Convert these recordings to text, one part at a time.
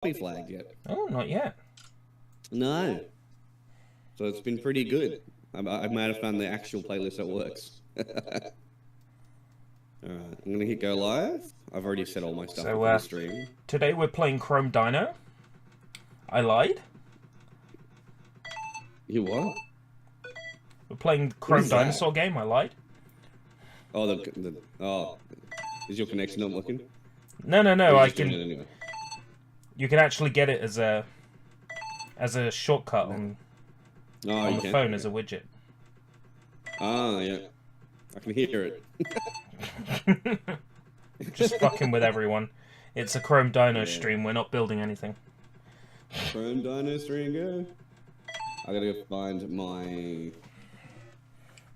flagged yet. Oh, not yet. No. So it's been pretty good. I might have found the actual playlist that works. Alright, I'm gonna hit go live. I've already set all my stuff up on the stream. Today we're playing Chrome Dino. I lied. You what? We're playing Chrome Dinosaur game. I lied. Oh, oh, is your connection not working? No. I can. Anyway? You can actually get it as a shortcut on the phone as a widget. Ah, yeah. I can hear it. Just fucking with everyone. It's a Chrome Dino stream. We're not building anything. Chrome Dino stream, go. I gotta go find my.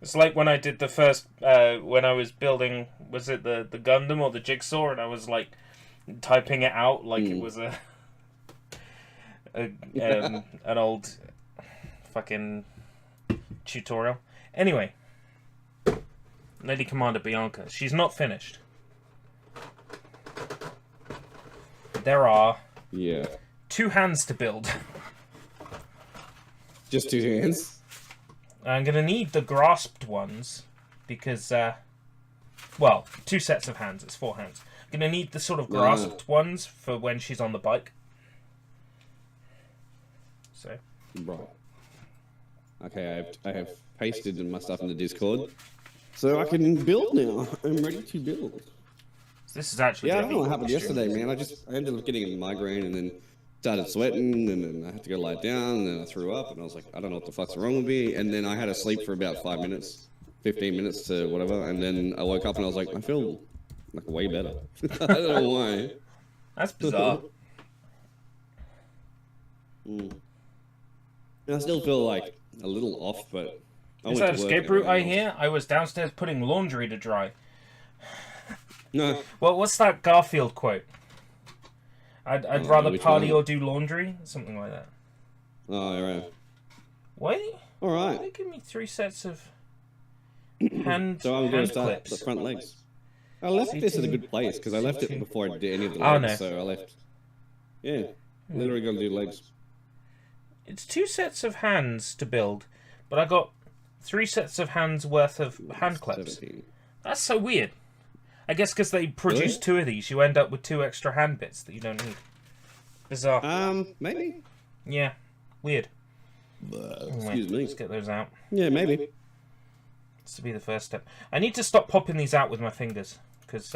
It's like when I did the first, when I was building, was it the Gundam or the Jigsaw, and I was like typing it out like it was an old fucking tutorial. Anyway, Lady Commander Bianca, she's not finished. There are 2 hands to build. Just 2 hands? I'm going to need the grasped ones because, well, 2 sets of hands. It's 4 hands. I'm going to need the sort of grasped ones for when she's on the bike. So. Right. Okay, I have pasted my stuff in the Discord, so I can build now. I'm ready to build. This is actually I don't know what happened yesterday, man. I ended up getting a migraine and then started sweating, and then I had to go lie down, and then I threw up, and I was like, I don't know what the fuck's wrong with me, and then I had to sleep for about 5 minutes, 15 minutes to whatever, and then I woke up and I was like, I feel like way better. I don't know why. That's bizarre. I still feel like a little off, but is that escape route I hear? I was downstairs putting laundry to dry. No. Well, what's that Garfield quote? I'd rather party or do laundry, something like that. Oh, right. Wait. All right. They give me 3 sets of hand. So I'm going to start clips. the front legs. I left this in a good place because I left it before I did any of the legs. Oh, no. So I left. Yeah, literally going to do legs. It's 2 sets of hands to build, but I got 3 sets of hands worth of hand clips. 17. That's so weird. I guess because they produce 2 of these, you end up with 2 extra hand bits that you don't need. Bizarre. Maybe. Yeah, weird. Excuse me. Let's get those out. Yeah, maybe. This will be the first step. I need to stop popping these out with my fingers, because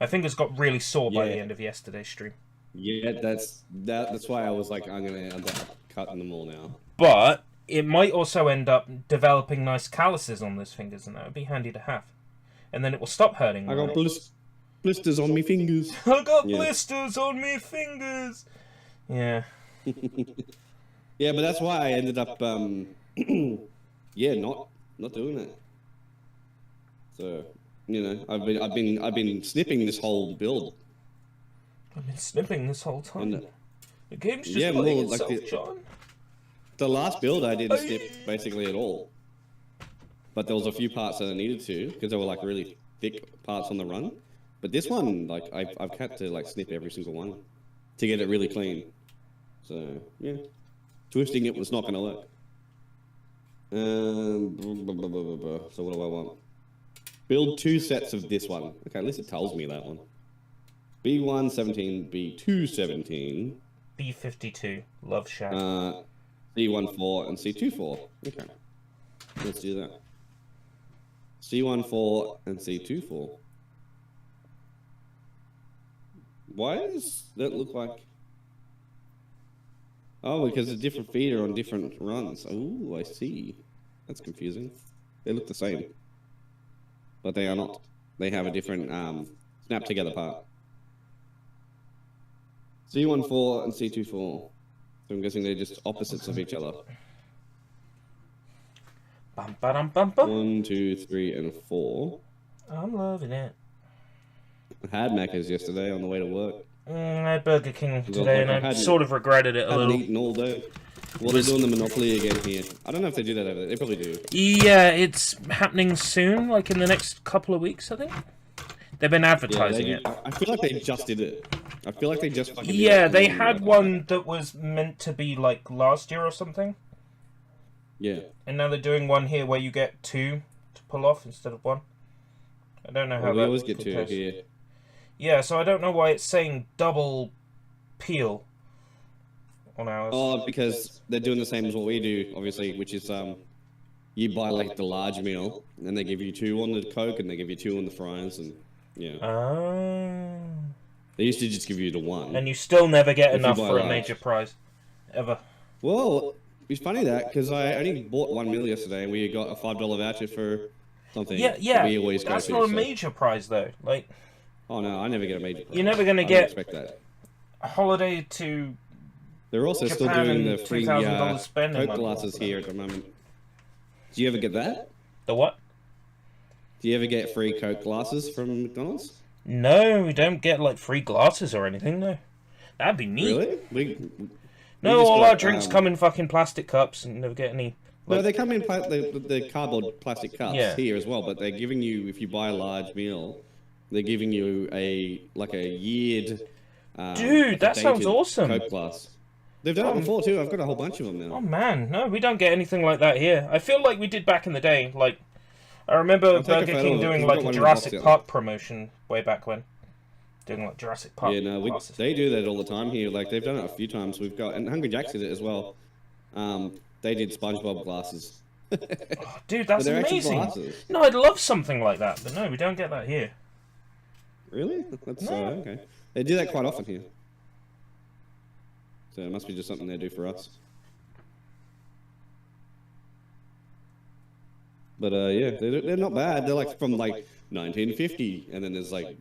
my fingers got really sore by the end of yesterday's stream. Yeah, that's why I was like, I'm going to end up cutting them all now. But it might also end up developing nice calluses on those fingers, and that would be handy to have. And then it will stop hurting. I got blisters on me fingers. I got blisters on me fingers. Yeah. Yeah, but that's why I ended up, not doing it. So, you know, I've been snipping this whole build. I've been snipping this whole time. And, the game's just playing itself, like John. The last build I didn't snip basically at all. But there was a few parts that I needed to, because they were like really thick parts on the run. But this one, like, I've had to like snip every single one to get it really clean. So, yeah. Twisting it was not going to work. So what do I want? Build 2 sets of this one. Okay, at least it tells me that one. B1 17, B2 17. B52, Love Shack. C1 4 and C2 4. Okay. Let's do that. C1 4 and C2 4. Why does that look like... Oh, because it's a different feeder on different runs. Oh, I see. That's confusing. They look the same. But they are not. They have a different snap together part. C1 4 and C2 4. So I'm guessing they're just opposites of each other. Bum, ba-dum, bum, bum. 1, 2, 3, and 4. I'm loving it. I had Macca's yesterday on the way to work. I had Burger King today, and I sort of regretted it a little. Eaten all day. Well, they're doing the Monopoly again here. I don't know if they do that over there. They probably do. Yeah, it's happening soon, like in the next couple of weeks, I think. They've been Yeah, advertising it. I feel like they just did it. I feel like they just fucking did Yeah, it. they had one that was meant to be like last year or something. Yeah. And now they're doing one here where you get 2 to pull off instead of 1. I don't know how Well, we that always get 2 compares. here. Yeah, so I don't know why it's saying double peel on ours. Oh, because they're doing the same as what we do, obviously, which is you buy like the large meal, and they give you 2 on the Coke, and they give you 2 on the fries, and yeah. Oh. They used to just give you the 1. And you still never get If you enough buy for a large. major prize, ever. Well, it's funny that because I only bought 1 meal yesterday, and we got a $5 voucher for something. Yeah, that we always go that's to, not a so- major prize though. Like, Oh no, I never get a major prize. you're never gonna I don't get expect that. a holiday to They're also still Japan doing and the free $2,000 spending Coke money. glasses here at the moment. Do you ever get that? the what? Do you ever get free Coke glasses from McDonald's? No, we don't get like free glasses or anything. No, that'd be neat. Really? We No, just all got, our drinks come in fucking plastic cups and never get any. No, they come in the cardboard plastic cups Yeah. here as well, but they're giving you, if you buy a large meal, they're giving you a yeared. Dude, like a that sounds dated awesome. Coke glass. They've done it before too. I've got a whole bunch of them now. Oh man, no, we don't get anything like that here. I feel like we did back in the day. Like, I remember I'll take a Burger photo King of it. doing We've like got a one in the Jurassic box, yeah. Park promotion way back when. Doing like Jurassic Park Yeah, no, glasses. they do that all the time here. Like they've done it a few times. We've got, and Hungry Jack's did it as well. They did SpongeBob glasses. Oh, dude, that's they're actually amazing. glasses. No, I'd love something like that, but no, we don't get that here. Really? That's No. okay. They do that quite often here. So it must be just something they do for us. But yeah, they're not bad. They're like from like 1950, and then there's like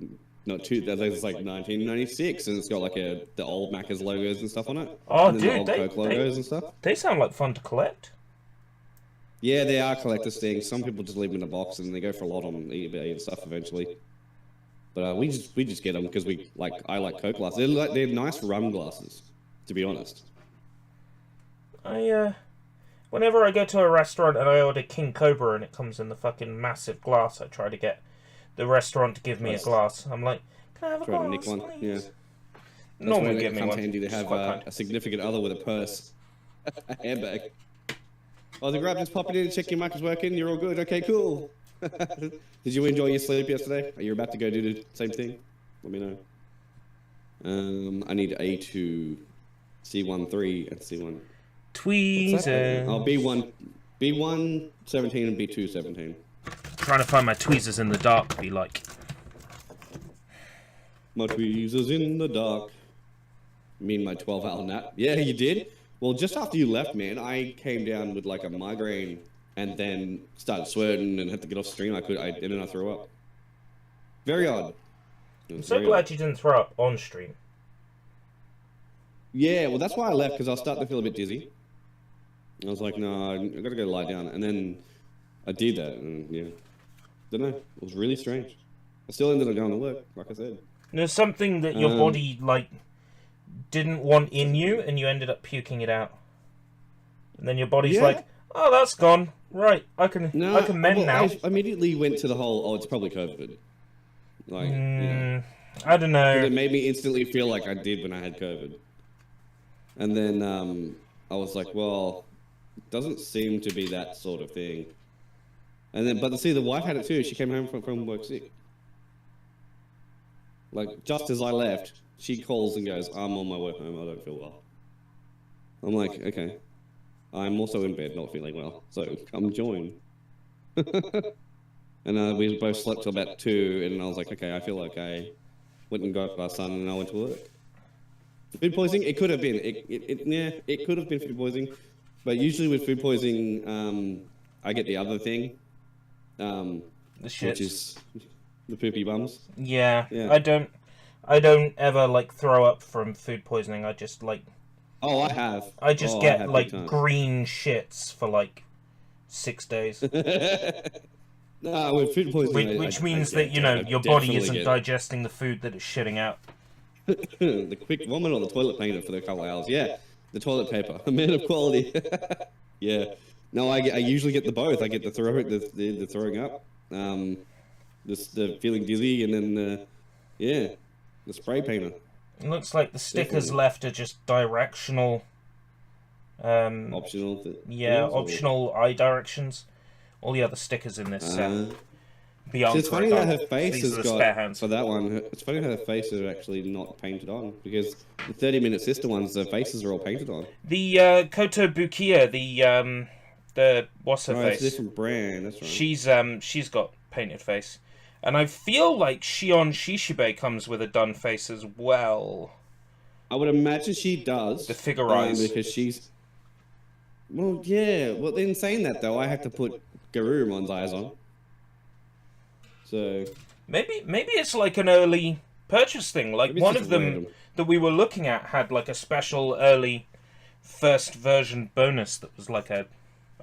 there's like 1996, and it's got like the old Macca's logos and stuff on it. Oh, and then the dude, old Coke logos and stuff. they sound like fun to collect. Yeah, they are collector's things. Some people just leave them in a box, and they go for a lot on eBay and stuff eventually. But we just get them because I like Coke glasses. They're nice rum glasses, to be honest. Whenever I go to a restaurant and I order King Cobra and it comes in the fucking massive glass, I try to get the restaurant to give me a glass. I'm like, can I have a Try to glass, nick one. please? Yeah. That's Normally when give it me comes one. handy to It's have quite kind. a significant other with a purse, a handbag. Oh, the grab just popping in and check your mic is working. You're all good. Okay, cool. Did you enjoy your sleep yesterday? Are you about to go do the same thing? Let me know. I need A2, C13, and C1. Tweezers. Oh, B1 17 and B2 17. Trying to find my tweezers in the dark, be like. My tweezers in the dark. You mean my 12-hour nap? Yeah, you did? Well, just after you left, man, I came down with like a migraine and then started sweating and had to get off stream. And then I threw up. Very odd. I'm so glad you didn't throw up on stream. Yeah, well, that's why I left, because I was starting to feel a bit dizzy. I was like, no, I gotta go lie down. And then I did that, and yeah. Don't know. It was really strange. I still ended up going to work, like I said. There's something that your body, like, didn't want in you, and you ended up puking it out. And then your body's like, oh, that's gone. Right, I can mend now. I immediately went to the whole, it's probably COVID. Like, yeah. I don't know. It made me instantly feel like I did when I had COVID. And then I was like, well, it doesn't seem to be that sort of thing. And then, but see, the wife had it too. She came home from work sick. Like, just as I left, she calls and goes, I'm on my way home, I don't feel well. I'm like, okay. I'm also in bed, not feeling well, so come join. And we both slept till about 2, and I was like, okay, I feel like I went and got our son, and I went to work. Food poisoning? It could have been. It could have been food poisoning. But usually with food poisoning, I get the other thing. The shit. Which is the poopy bums. Yeah. Yeah. I don't ever, like, throw up from food poisoning. I just, like... Oh, I have. I just I get, have like, big time. green shits for, like, 6 days. No, with food poisoning, Which means that, you know, your body isn't digesting the food that it's shitting out. The quick vomit or the toilet paper for a couple of hours. Yeah, the toilet paper. A man of quality. Yeah. No, I usually get the both. I get the throwing up. the feeling dizzy, and then yeah, the spray painter. It looks like the stickers left are just directional. Optional. Yeah, optional eye directions. All the other stickers in this Bianca. It's funny that her face these has are the spare got hands. for that one. It's funny how her face is actually not painted on, because the 30-minute sister ones, the faces are all painted on. The Kotobukiya, the what's her face? It's a different brand. That's right. She's got painted face, and I feel like Shion Shishibe comes with a done face as well. I would imagine she does. The figure eyes, because she's. Well, yeah. Well, in saying that though, I had to put Garurumon's eyes on. So maybe it's like an early purchase thing. Like one of them random. That we were looking at had like a special early first version bonus that was like a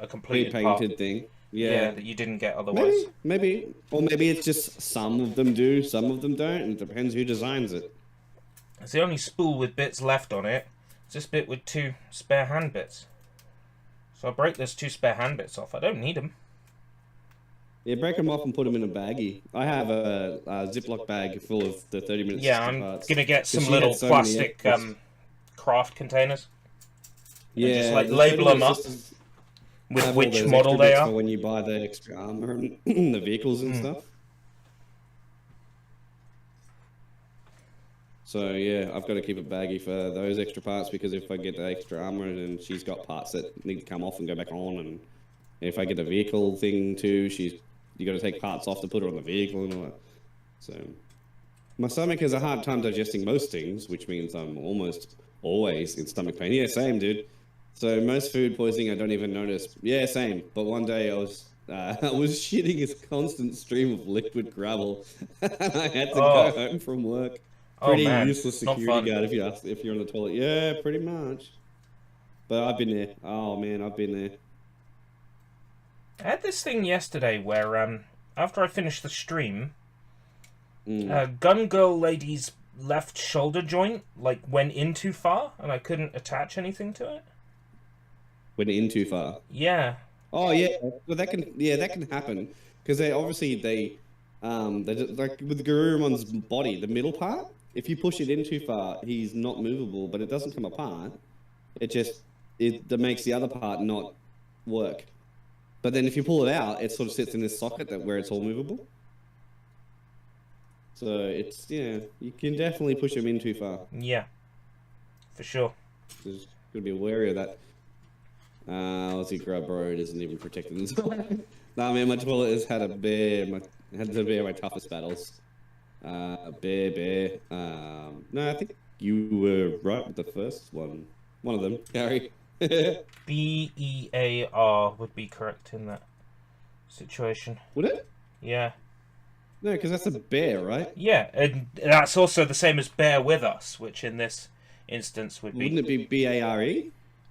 completed painted thing. Yeah, that you didn't get otherwise. Maybe, or maybe it's just some of them do, some of them don't, and it depends who designs it. It's the only spool with bits left on it. It's this bit with 2 spare hand bits. So I'll break those 2 spare hand bits off. I don't need them. Yeah, break them off and put them in a baggie. I have a Ziploc bag full of the 30-minute Yeah, I'm parts. gonna get some little plastic craft containers. Yeah, and just like label them up with which model they are. For when you buy the extra armor and the vehicles and stuff. So yeah, I've got to keep it baggy for those extra parts, because if I get the extra armor, then she's got parts that need to come off and go back on, and if I get the vehicle thing too, you got to take parts off to put her on the vehicle and all that. So my stomach has a hard time digesting most things, which means I'm almost always in stomach pain. Yeah, same, dude. So most food poisoning I don't even notice. Yeah, same. But one day I was shitting a constant stream of liquid gravel, and I had to go home from work. Pretty useless security guard if you're on the toilet. Yeah, pretty much. But I've been there. Oh man, I've been there. I had this thing yesterday where after I finished the stream, Gun Girl Lady's left shoulder joint like went in too far, and I couldn't attach anything to it. Went in too far. Yeah. Oh yeah, well that can happen, because they like with Garurumon's body, the middle part. If you push it in too far, he's not movable, but it doesn't come apart. That makes the other part not work. But then if you pull it out, it sort of sits in this socket where it's all movable. So it's, yeah, you can definitely push him in too far. Yeah, for sure. So just gotta be wary of that. Aussie grub bro, it isn't even protected. Nah, man, my toilet has had to bear my toughest battles. Bear. No, I think you were right with the first one. One of them, Gary. BEAR would be correct in that situation. Would it? Yeah. No, because that's a bear, right? Yeah, and that's also the same as bear with us, which in this instance would be... Wouldn't it be BARE?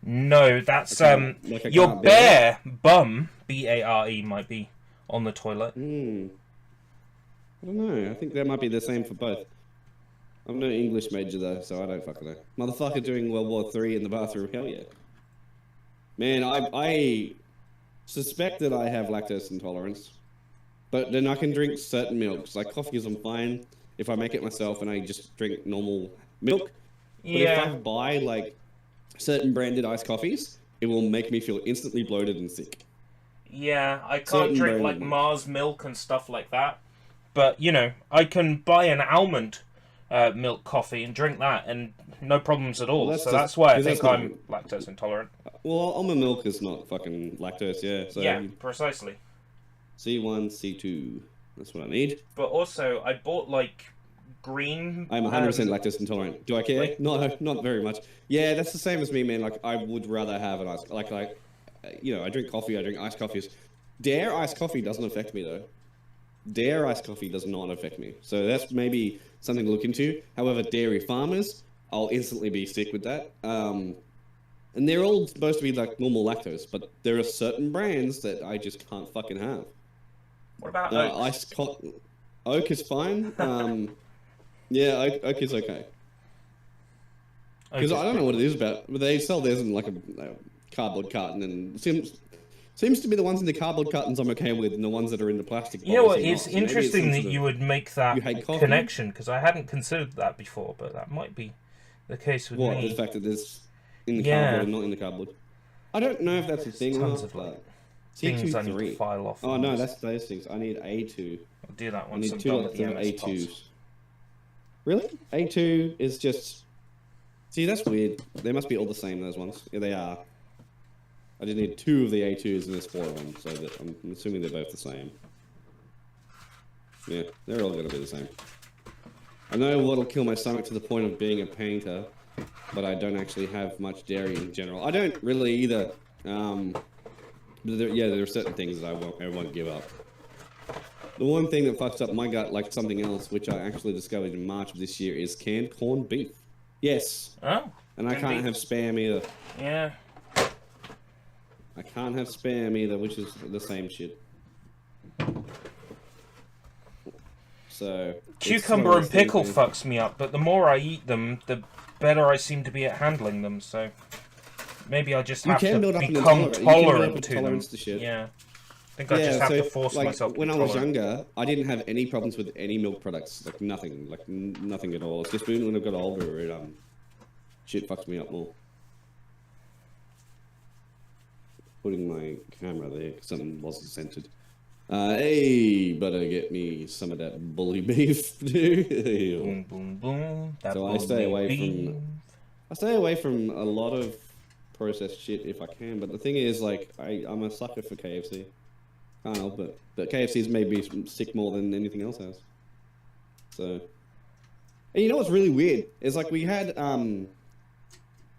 No, that's your bear bum, BARE, might be on the toilet. I don't know. I think that might be the same for both. I'm no English major though, so I don't fucking know. Motherfucker doing World War III in the bathroom, hell yeah. Man, I suspect that I have lactose intolerance, but then I can drink certain milks. Like coffees, I'm fine if I make it myself and I just drink normal milk. But if I buy like certain branded iced coffees, it will make me feel instantly bloated and sick. Yeah, I can't drink like Mars milk and stuff like that. But, you know, I can buy an almond milk coffee and drink that, and no problems at all. Well, so that's why I think I'm lactose intolerant. Well, almond milk is not fucking lactose, yeah. So yeah, precisely. C1, C2. That's what I need. But also, I bought, like, green... I'm 100% lactose intolerant. Do I care? Like, no, not very much. Yeah, that's the same as me, man. Like, I would rather have an iced... Like, you know, I drink coffee, I drink iced coffees. Dare iced coffee doesn't affect me, though. Dare iced coffee does not affect me. So that's maybe something to look into. However, dairy farmers, I'll instantly be sick with that. And they're all supposed to be like normal lactose, but there are certain brands that I just can't fucking have. What about Oak is fine. Yeah, Oak is okay. Because I don't know what it is about, but they sell theirs in like a cardboard carton, and Seems to be the ones in the cardboard cartons I'm okay with, and the ones that are in the plastic. You know what? bottles It's not. So maybe interesting it's that you would make that coffee? connection, because I hadn't considered that before, but that might be the case with What? me. The fact that there's in the cardboard and not in the cardboard. I don't know if that's a thing or Tons not. of like C2 things I need to file off. Oh no, that's those things. I need A2. I'll do that I once need I'm 2 done with lots the of MS A2s. pods. Really? A2 is just... See, that's weird. They must be all the same, those ones. Yeah, they are. I just need 2 of the A2s and there's 4 of them, so that I'm assuming they're both the same. Yeah, they're all going to be the same. I know what'll kill my stomach to the point of being a painter, but I don't actually have much dairy in general. I don't really either. There are certain things that I won't give up. The one thing that fucks up my gut, like something else, which I actually discovered in March of this year, is canned corned beef. Yes. Oh. And I can't have Spam either. Yeah. I can't have Spam either, which is the same shit. So... Cucumber and pickle fucks me up, but the more I eat them, the better I seem to be at handling them, so... Maybe I just have to become tolerant to them. Yeah. I think I just have to force myself to be when I was tolerant. younger, I didn't have any problems with any milk products. Like, nothing. Like, nothing at all. It's just when I got older, it, shit fucks me up more. Putting my camera there because something wasn't centered. Hey, better get me some of that bully beef, dude. Boom, boom, boom. So I stay away from a lot of processed shit if I can, but the thing is, like, I'm a sucker for KFC. Can't help it. But KFC's made me sick more than anything else has. So, and you know what's really weird? Is like we had,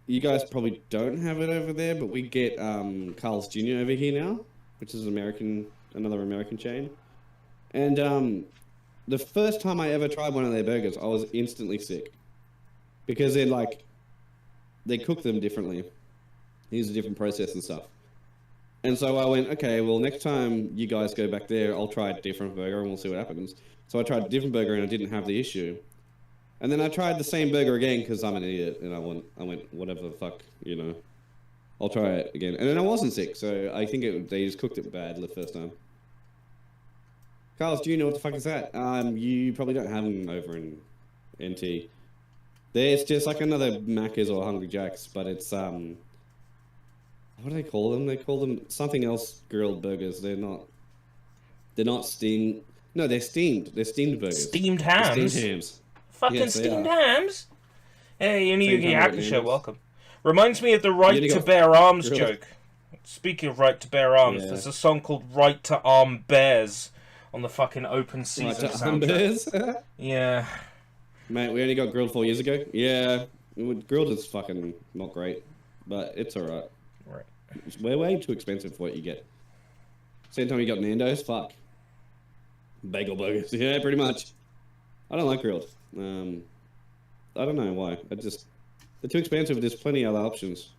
you guys probably don't have it over there, but we get Carl's Jr. over here now, which is another American chain. And the first time I ever tried one of their burgers, I was instantly sick. Because they cook them differently. Use a different process and stuff. And so I went, okay, well, next time you guys go back there, I'll try a different burger and we'll see what happens. So I tried a different burger and I didn't have the issue. And then I tried the same burger again because I'm an idiot and I went, whatever the fuck, you know. I'll try it again. And then I wasn't sick, so I think they just cooked it bad the first time. Carlos, do you know what the fuck is that? You probably don't have them over in NT. There's just like another Macca's or Hungry Jack's, but it's, what do they call them? They call them something else grilled burgers. They're not steamed. No, they're steamed. They're steamed burgers. Steamed hams? Steamed hams. Fucking Yes, steamed hams? Hey, Ichigeki Sacchu, hams. welcome. Reminds me of the right to bear arms joke. Speaking of right to bear arms, there's a song called Right to Arm Bears on the fucking open season soundtrack. Yeah. Mate, we only got grilled 4 years ago. Yeah, grilled is fucking not great, but it's alright. Right. It's way too expensive for what you get. Same time you got Nando's, fuck. Bagel burgers, yeah, pretty much. I don't like grilled. I don't know why. They're too expensive. There's plenty of other options.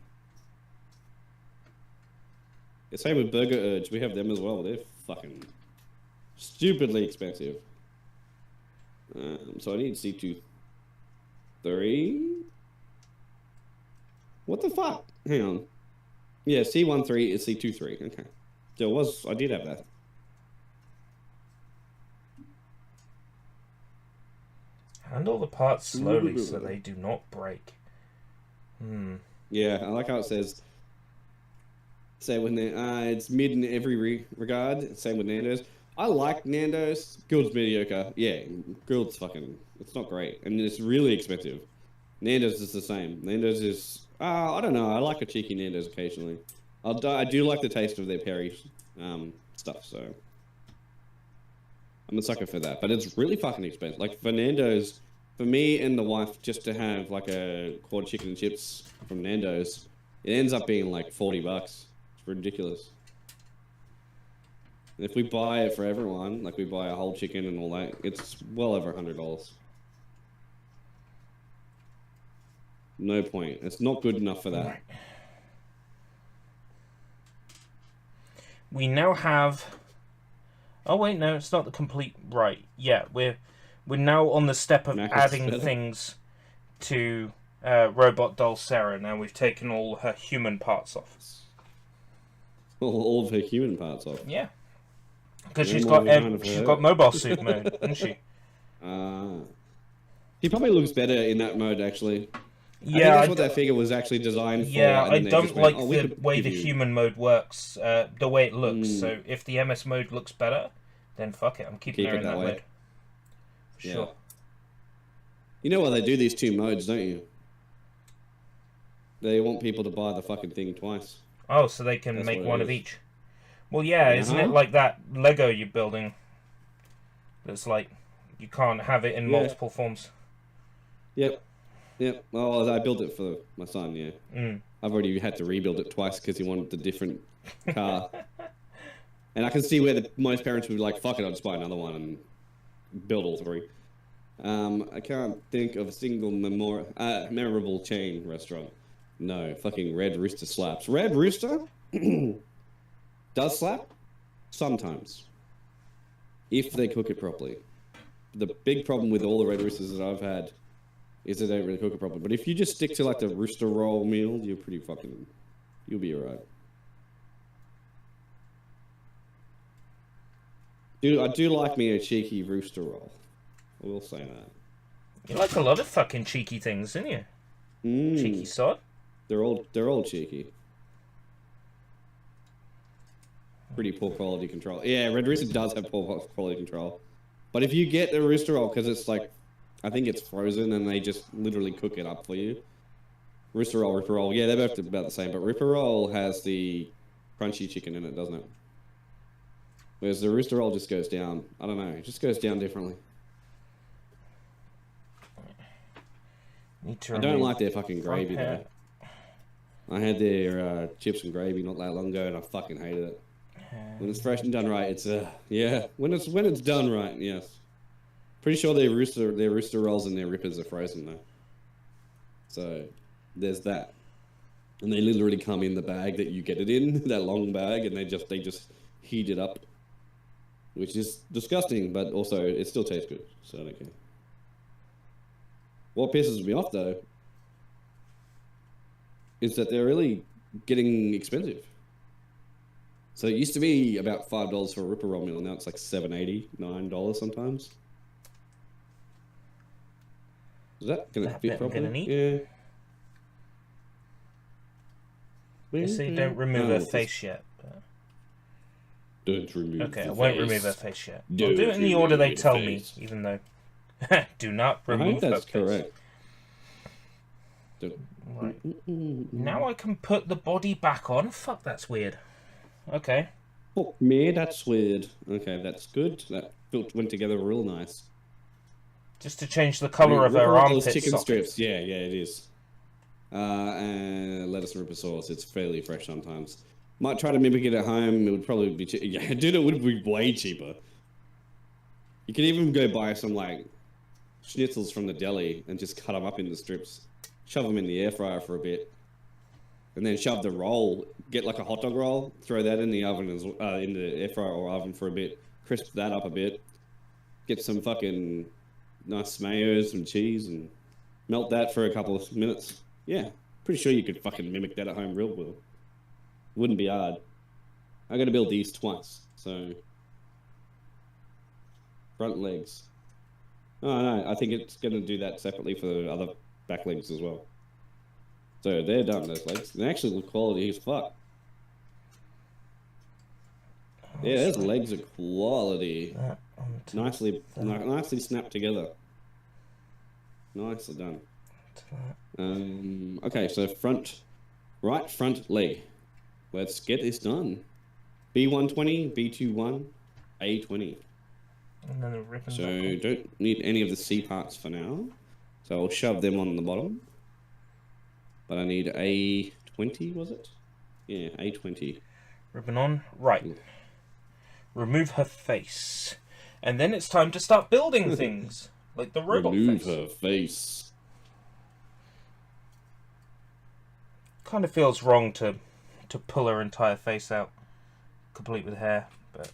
The same with Burger Urge. We have them as well. They're fucking stupidly expensive. So I need C23. What the fuck? Hang on. Yeah, C13 is C23. Okay. So I did have that. Handle the parts slowly so they do not break. Yeah, I like how it says. Say when it's mid in every regard. Same with Nando's. I like Nando's. Grilled's mediocre. Yeah, grilled's fucking. It's not great, and it's really expensive. Nando's is the same. Nando's is. I don't know. I like a cheeky Nando's occasionally. I do like the taste of their peri stuff. So I'm a sucker for that. But it's really fucking expensive. Like for Nando's, for me and the wife, just to have like a quarter chicken and chips from Nando's, it ends up being like $40. It's ridiculous. And if we buy it for everyone, like we buy a whole chicken and all that, it's well over $100. No point. It's not good enough for that. We now have... Oh wait, no, it's not the complete... Right, yeah, we're now on the step of adding things to Robot Doll Sarah. Now we've taken all her human parts off. all of her human parts off. Yeah. Because No she's more got design of she's her. got mobile suit mode, hasn't she? She probably looks better in that mode, actually. I think Yeah, that's what that figure was actually designed for. yeah, and I then they don't just went, like we the could way give the you- human mode works, the way it looks. So if the MS mode looks better, then fuck it, I'm keeping Keep her it in that that way. mode. For Yeah. sure. You know why they do these 2 modes, don't you? They want people to buy the fucking thing twice. Oh, so they can That's make what it one of is. each. Well, yeah, isn't it Uh-huh. like that Lego you're building? That's like, you can't have it in Yeah. multiple forms. Yep. Yep. Well, I built it for my son, yeah. I've already had to rebuild it twice because he wanted the different car. And I can see where most parents would be like, fuck it, I'll just buy another one and build all 3. I can't think of a single memorable chain restaurant. No, fucking Red Rooster slaps. Red Rooster does slap sometimes if they cook it properly. The big problem with all the Red Roosters that I've had is they don't really cook it properly. But if you just stick to like the rooster roll meal, you'll be alright. Dude, I do like me a cheeky rooster roll. I will say that. You like a lot of fucking cheeky things, don't you? Cheeky sod. They're all cheeky. Pretty poor quality control. Yeah, Red Rooster does have poor quality control. But if you get the rooster roll, because it's like, I think it's frozen and they just literally cook it up for you. Rooster roll, Ripper roll, yeah, they're both about the same. But Ripper roll has the crunchy chicken in it, doesn't it? Whereas the rooster roll just goes down. I don't know, it just goes down differently. I don't like their fucking gravy though. I had their chips and gravy not that long ago, and I fucking hated it. When it's fresh and done right, it's yeah. When it's done right, yes. Pretty sure their rooster rolls and their rippers are frozen though. So there's that. And they literally come in the bag that you get it in, that long bag, and they just heat it up, which is disgusting, but also it still tastes good, so I don't care. What pisses me off though is that they're really getting expensive. So it used to be about $5 for a Ripper roll meal, now it's like $7.80, $9 sometimes. Is that gonna That fit bit I'm properly? gonna need. Yeah. You say don't remove her face yet. But... Don't remove okay, the I won't face. remove her face yet. I'll Don't do it in the order they remove tell the me, face. even though... do not I remove hope that's her face. correct. Right. Now I can put the body back on. Fuck, that's weird. Okay. Fuck me, that's weird. Okay, that's good. That went together real nice. Just to change the colour of her Ripper roll armpit is chicken socket. strips. Yeah, it is. And lettuce and Ripper sauce. It's fairly fresh sometimes. Might try to mimic it at home. It would probably be yeah, dude, it would be way cheaper. You could even go buy some like schnitzels from the deli and just cut them up into strips, shove them in the air fryer for a bit, and then shove the roll. Get like a hot dog roll, throw that in the oven in the air fryer or oven for a bit, crisp that up a bit, get some fucking nice mayo, some cheese, and melt that for a couple of minutes. Yeah, pretty sure you could fucking mimic that at home real well. Wouldn't be hard. I gotta build these twice, so front legs. Oh no, I think it's gonna do that separately for the other back legs as well. So they're done, those legs. They actually look quality as fuck. Yeah, those legs are quality. Nicely snapped together. Nicely done. Okay, so right front leg. Let's get this done. B120, B21, A20. And then the ribbon. So don't need any of the C parts for now. So I'll shove them on the bottom. But I need A20, was it? Yeah, A20. Ribbon on. Right. Remove her face. And then it's time to start building things. Like the robot Remove face. her face. Kind of feels wrong to pull her entire face out. Complete with hair. But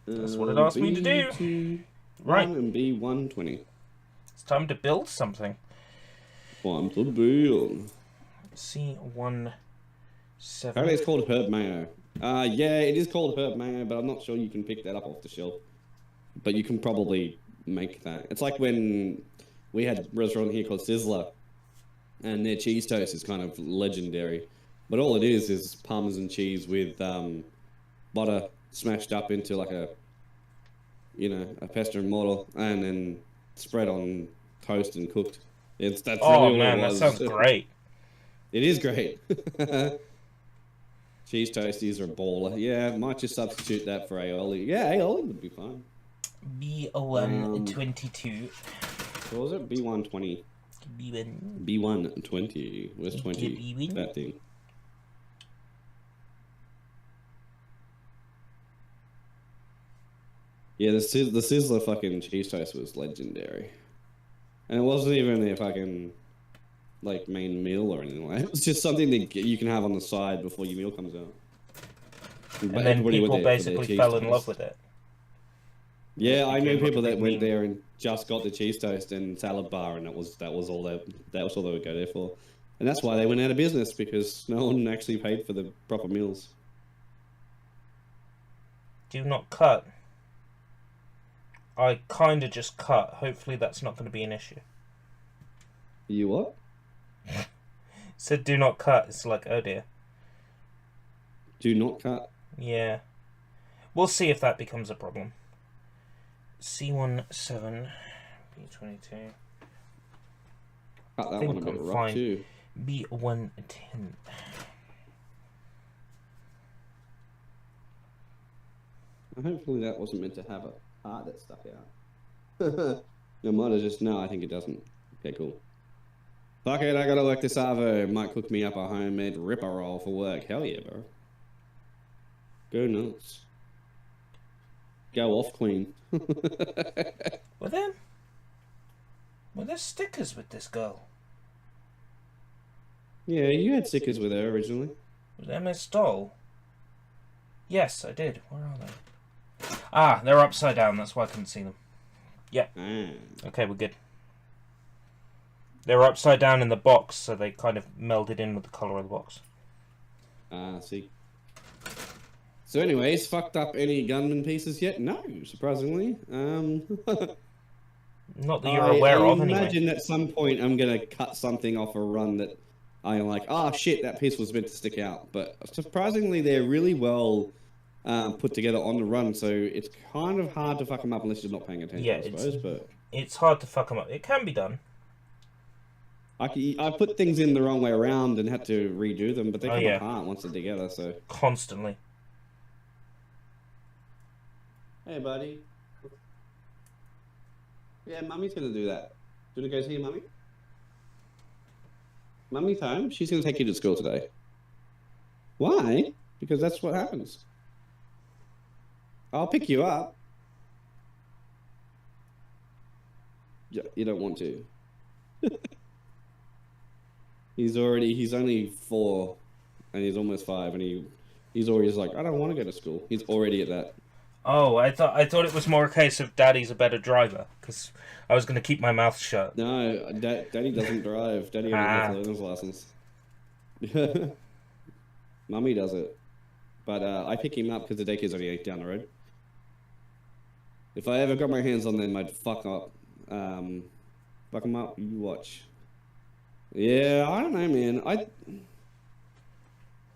that's what it asked me to do. Right. And B120. It's time to build something. Time to build. C1, 7. Apparently it's called herb mayo. Yeah, it is called herb mayo, but I'm not sure you can pick that up off the shelf. But you can probably make that. It's like when we had a restaurant here called Sizzler, and their cheese toast is kind of legendary. But all it is Parmesan cheese with butter smashed up into like a, you know, a pesto mortar, and then spread on toast and cooked. That's really all it was. That sounds great. It is great. Cheese toasties are a baller. Yeah, might just substitute that for aioli. Yeah, aioli would be fine. B122. What was it? B120. B120. Where's 20? That thing. Yeah, the Sizzler fucking cheese toast was legendary. And it wasn't even their fucking, like, main meal or anything like that. It was just something that you can have on the side before your meal comes out. And then people basically fell in love with it. Yeah, I knew people that went there and just got the cheese toast and salad bar, and that was all they would go there for. And that's why they went out of business, because no one actually paid for the proper meals. Do not cut. I kind of just cut. Hopefully that's not going to be an issue. You what? Said do not cut. It's like, oh dear. Do not cut? Yeah. We'll see if that becomes a problem. C17 B22. Cut that one a bit rough too. B110. Hopefully that wasn't meant to have a part that stuck out. No, might have just... No, I think it doesn't. Okay, cool. Fuck it, I gotta work this Arvo. Might cook me up a homemade ripper roll for work. Hell yeah, bro. Go nuts. Go off, queen. Were there stickers with this girl? Yeah, you had stickers with her originally. Was MS Doll? Yes, I did. Where are they? Ah, they're upside down. That's why I couldn't see them. Yeah. Okay, we're good. They were upside down in the box, so they kind of melded in with the colour of the box. See. So anyways, fucked up any Gundam pieces yet? No, surprisingly. Not that you're aware of, anyway. I imagine at some point I'm going to cut something off a run that I'm like, oh shit, that piece was meant to stick out. But surprisingly, they're really well put together on the run, so it's kind of hard to fuck them up unless you're not paying attention, I suppose. But it's hard to fuck them up. It can be done. I put things in the wrong way around and had to redo them, but they come apart once they're together, so... Constantly. Hey, buddy. Yeah, Mummy's gonna do that. Do you wanna go see Mummy? Mummy's home. She's gonna take you to school today. Why? Because that's what happens. I'll pick you up. You don't want to. He's only 4, and he's almost 5, and he's already like, I don't want to go to school. He's already at that. Oh, I thought it was more a case of Daddy's a better driver, because I was going to keep my mouth shut. No, Daddy doesn't drive. Daddy only has a learner's license. Mummy does it. But I pick him up because the daycare's only down the road. If I ever got my hands on them, I'd fuck up. Fuck them up, you watch. Yeah, I don't know, man. I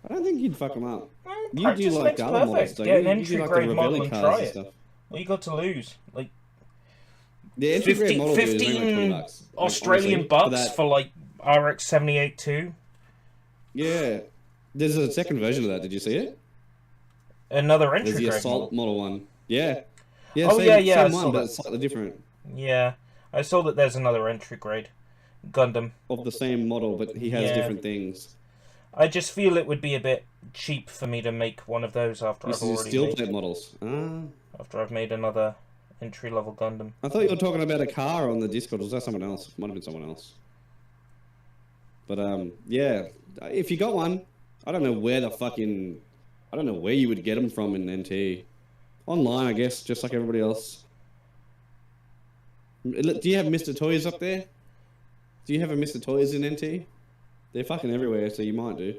don't think you'd fuck them up. You do like the other models, don't you? Get an entry grade model and try it. What you got to lose? Like, the entry grade model 15 like Australian bucks for like RX 78 2. Yeah, there's a second version of that. Did you see it? Another entry grade. There's the assault model one. Yeah. Yeah. Oh same one, but slightly different. Yeah, I saw that there's another entry grade Gundam of the same model, but he has different things. I just feel it would be a bit cheap for me to make one of those after I've already steel plate models. After I've made another entry-level Gundam. I thought you were talking about a car on the Discord. Was that someone else? Might have been someone else. But yeah, if you got one, I don't know where I don't know where you would get them from in NT. Online, I guess, just like everybody else. Do you have Mr. Toys up there? Do you have a Mr. Toys in NT? They're fucking everywhere, so you might do.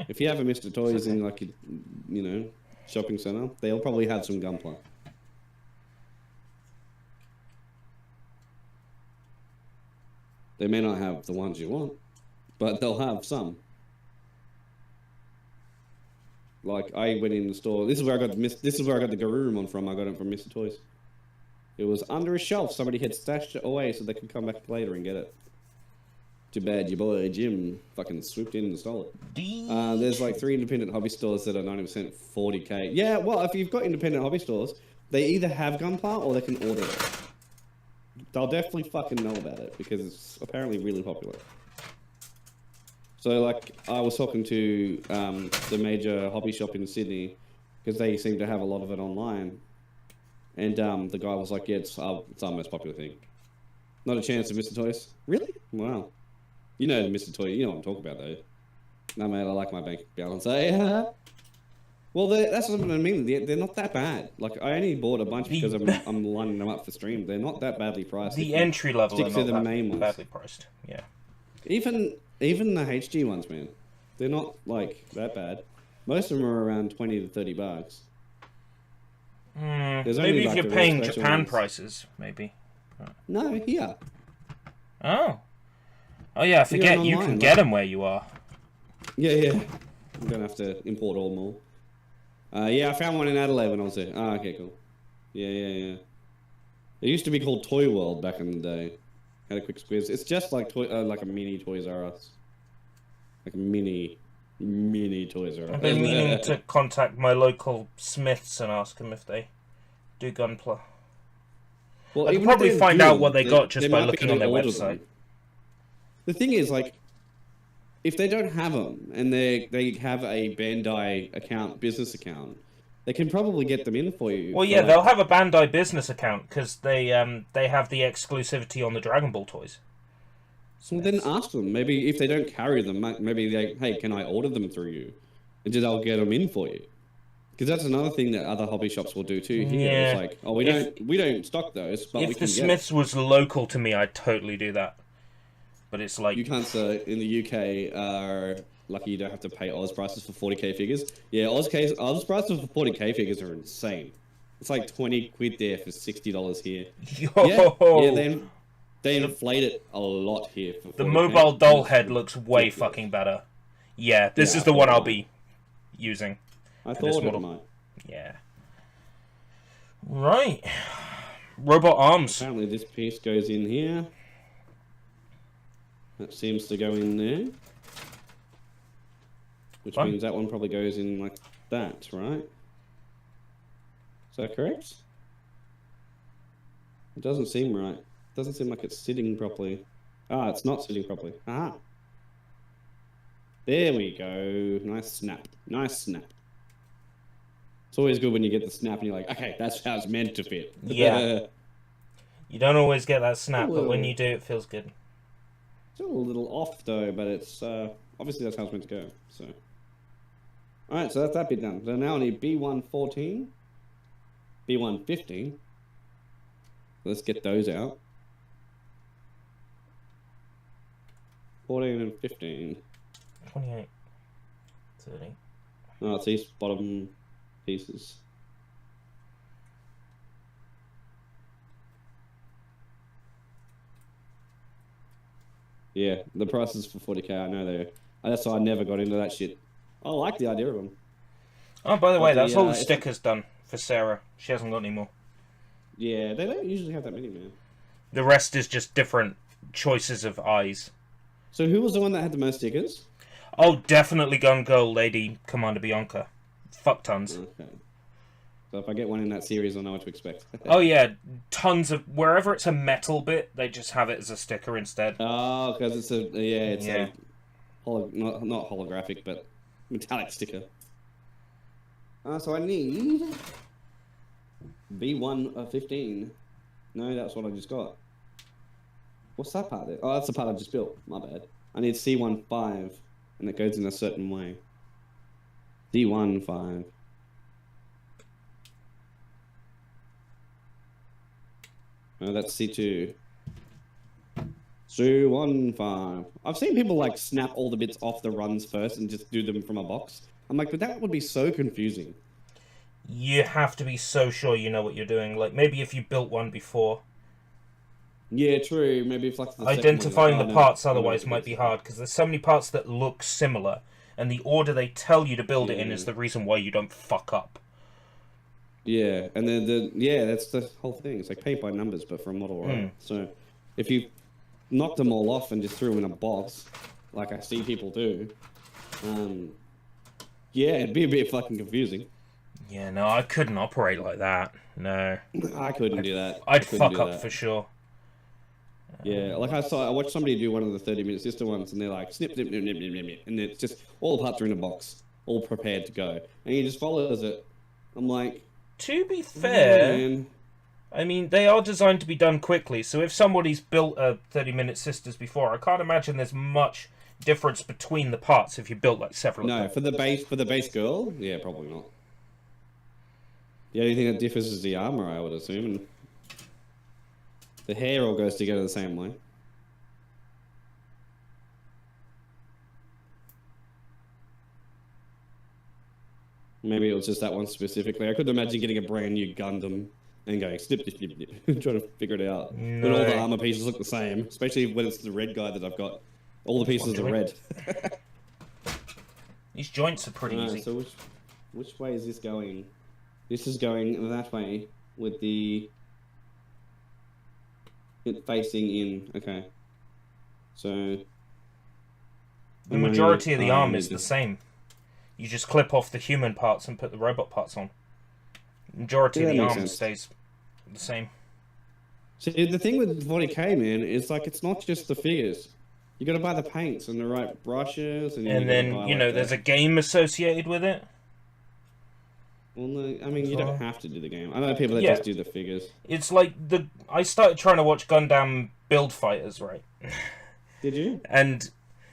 If you have a Mr. Toys in like, you know, shopping center, they'll probably have some Gunpla. They may not have the ones you want, but they'll have some. Like I went in the store. This is where I got the Garurumon from. I got it from Mr. Toys. It was under a shelf. Somebody had stashed it away so they could come back later and get it. Too bad your boy Jim fucking swooped in and stole it. There's like 3 independent hobby stores that are 90% 40k. Yeah, well, if you've got independent hobby stores, they either have Gunpla or they can order it. They'll definitely fucking know about it because it's apparently really popular. So, like, I was talking to the major hobby shop in Sydney because they seem to have a lot of it online. And the guy was like, yeah, it's our most popular thing. Not a chance of Mr. Toys. Really? Wow. You know Mr. Toy, you know what I'm talking about, though. No, mate, I like my bank balance. Well, that's what I mean. They're not that bad. Like, I only bought a bunch because I'm lining them up for stream. They're not that badly priced. The entry level are not that badly priced. Yeah. Even the HG ones, man. They're not, like, that bad. Most of them are around 20 to 30 bucks. Maybe if you're paying Japan prices, maybe. No, here. Oh. Oh yeah, I forget you can get them where you are. Yeah. I'm gonna have to import all more. Yeah, I found one in Adelaide when I was there. Ah, okay, cool. Yeah. It used to be called Toy World back in the day. Had a quick squeeze. It's just like like a mini Toys R Us. Like a mini Toys R Us. I've been meaning to contact my local Smiths and ask them if they do Gunpla. Well, I can probably find out what they got just by looking on their website. The thing is, like, if they don't have them and they have a Bandai business account, they can probably get them in for you. Well, yeah, they'll have a Bandai business account because they have the exclusivity on the Dragon Ball toys. So then ask them. Maybe if they don't carry them, maybe hey, can I order them through you? And just I'll get them in for you. Because that's another thing that other hobby shops will do too. Here, yeah. It's like, oh, we don't stock those, but we can get. If the Smiths was local to me, I'd totally do that. But it's like you can't say in the UK. Lucky you don't have to pay Oz prices for 40k figures. Yeah, Oz prices for 40k figures are insane. It's like 20 quid there for $60 here. Yo! Yeah, then they inflate it a lot here. For the mobile doll head looks way fucking better. Yeah, this is the one I'll be using. I thought it might. Yeah. Right. Robot arms. Apparently this piece goes in here. That seems to go in there. Which means that one probably goes in like that, right? Is that correct? It doesn't seem right. It doesn't seem like it's sitting properly. Ah, it's not sitting properly. Ah. There we go. Nice snap. Nice snap. It's always good when you get the snap and you're like, okay, that's how it's meant to fit. Yeah. You don't always get that snap, but when you do, it feels good. Still a little off though, but it's obviously that's how it's meant to go. So, all right, so that's that bit done. So now I need B114, B115. Let's get those out. 14 and 15. 28. 30. Oh, it's these bottom pieces. Yeah, the prices for 40k, I know they're... That's why I never got into that shit. I like the idea of them. Oh, by the way, that's all the stickers done for Sarah. She hasn't got any more. Yeah, they don't usually have that many, man. The rest is just different choices of eyes. So who was the one that had the most stickers? Oh, definitely Gun Girl Lady Commander Bianca. Fuck tons. Okay. So if I get one in that series, I'll know what to expect. Oh yeah, tons of... Wherever it's a metal bit, they just have it as a sticker instead. Oh, because it's a... Yeah, it's a... Not holographic, but metallic sticker. So I need... B115. No, that's what I just got. What's that part there? Oh, that's the part I just built. My bad. I need C15, and it goes in a certain way. D15. No, that's C2. 215. I've seen people like snap all the bits off the runs first and just do them from a box. I'm like, but that would be so confusing. You have to be so sure you know what you're doing. Like, maybe if you built one before. Yeah, true. Maybe if like the identifying the parts otherwise might be hard, because there's so many parts that look similar, and the order they tell you to build it in is the reason why you don't fuck up. Yeah, and then that's the whole thing. It's like paint by numbers, but for a model, right? So if you knock them all off and just threw them in a box, like I see people do, yeah, it'd be a bit fucking confusing. Yeah, no, I couldn't operate like that. No. I couldn't do that. I'd fuck up for sure. Yeah, like I watched somebody do one of the 30-minute sister ones, and they're like, snip, snip, snip, snip, snip, snip, and it's just, all the parts are in a box, all prepared to go. And he just follows it. I'm like... To be fair, man. I mean, they are designed to be done quickly, so if somebody's built a 30-minute sisters before, I can't imagine there's much difference between the parts if you built, like, several No, for the base girl, yeah, probably not. The only thing that differs is the armor, I would assume, and the hair all goes together the same way. Maybe it was just that one specifically. I couldn't imagine getting a brand new Gundam and going snip, snip, snip, snip, trying to figure it out. No. But all the armor pieces look the same, especially when it's the red guy that I've got. All the pieces are red. These joints are pretty easy. So which way is this going? This is going that way with the it facing in. Okay. So the majority of the arm is the same. You just clip off the human parts and put the robot parts on. The majority of the arm stays the same. See, the thing with 40k, man, is like it's not just the figures. You got to buy the paints and the right brushes, and then you know there's a game associated with it. Well, no, I mean, you don't have to do the game. I know people that just do the figures. It's like I started trying to watch Gundam Build Fighters, right? Did you? And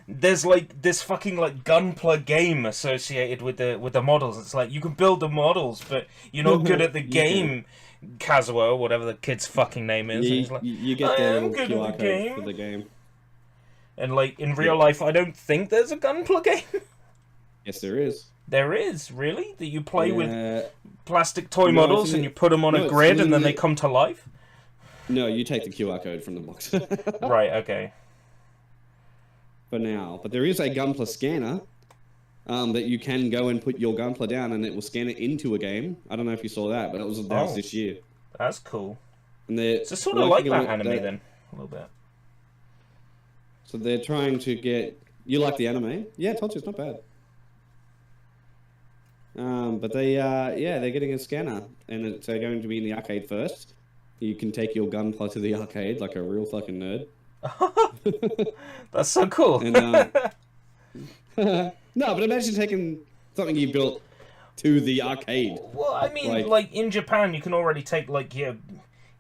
there's like this fucking like Gunpla game associated with the models. It's like you can build the models, but you're not good at the game. Kazuo, or whatever the kid's fucking name is. You get the little QR code for the game. And like in real life, I don't think there's a Gunpla game. Yes, there is. There is, really? That you play with plastic toy models and you put them on a grid and then they come to life? No, you take the QR code from the box. Right, okay. For now. But there is a Gunpla scanner that you can go and put your Gunpla down and it will scan it into a game. I don't know if you saw that, but that was this year. That's cool. And it's sort of like that anime then, a little bit. So they're trying to get... You like the anime? Yeah, I told you, it's not bad. But they're getting a scanner, and it's going to be in the arcade first. You can take your Gunpla to the arcade like a real fucking nerd. That's so cool. And, no, but imagine taking something you built to the arcade. Well, I mean, like in Japan, you can already take like your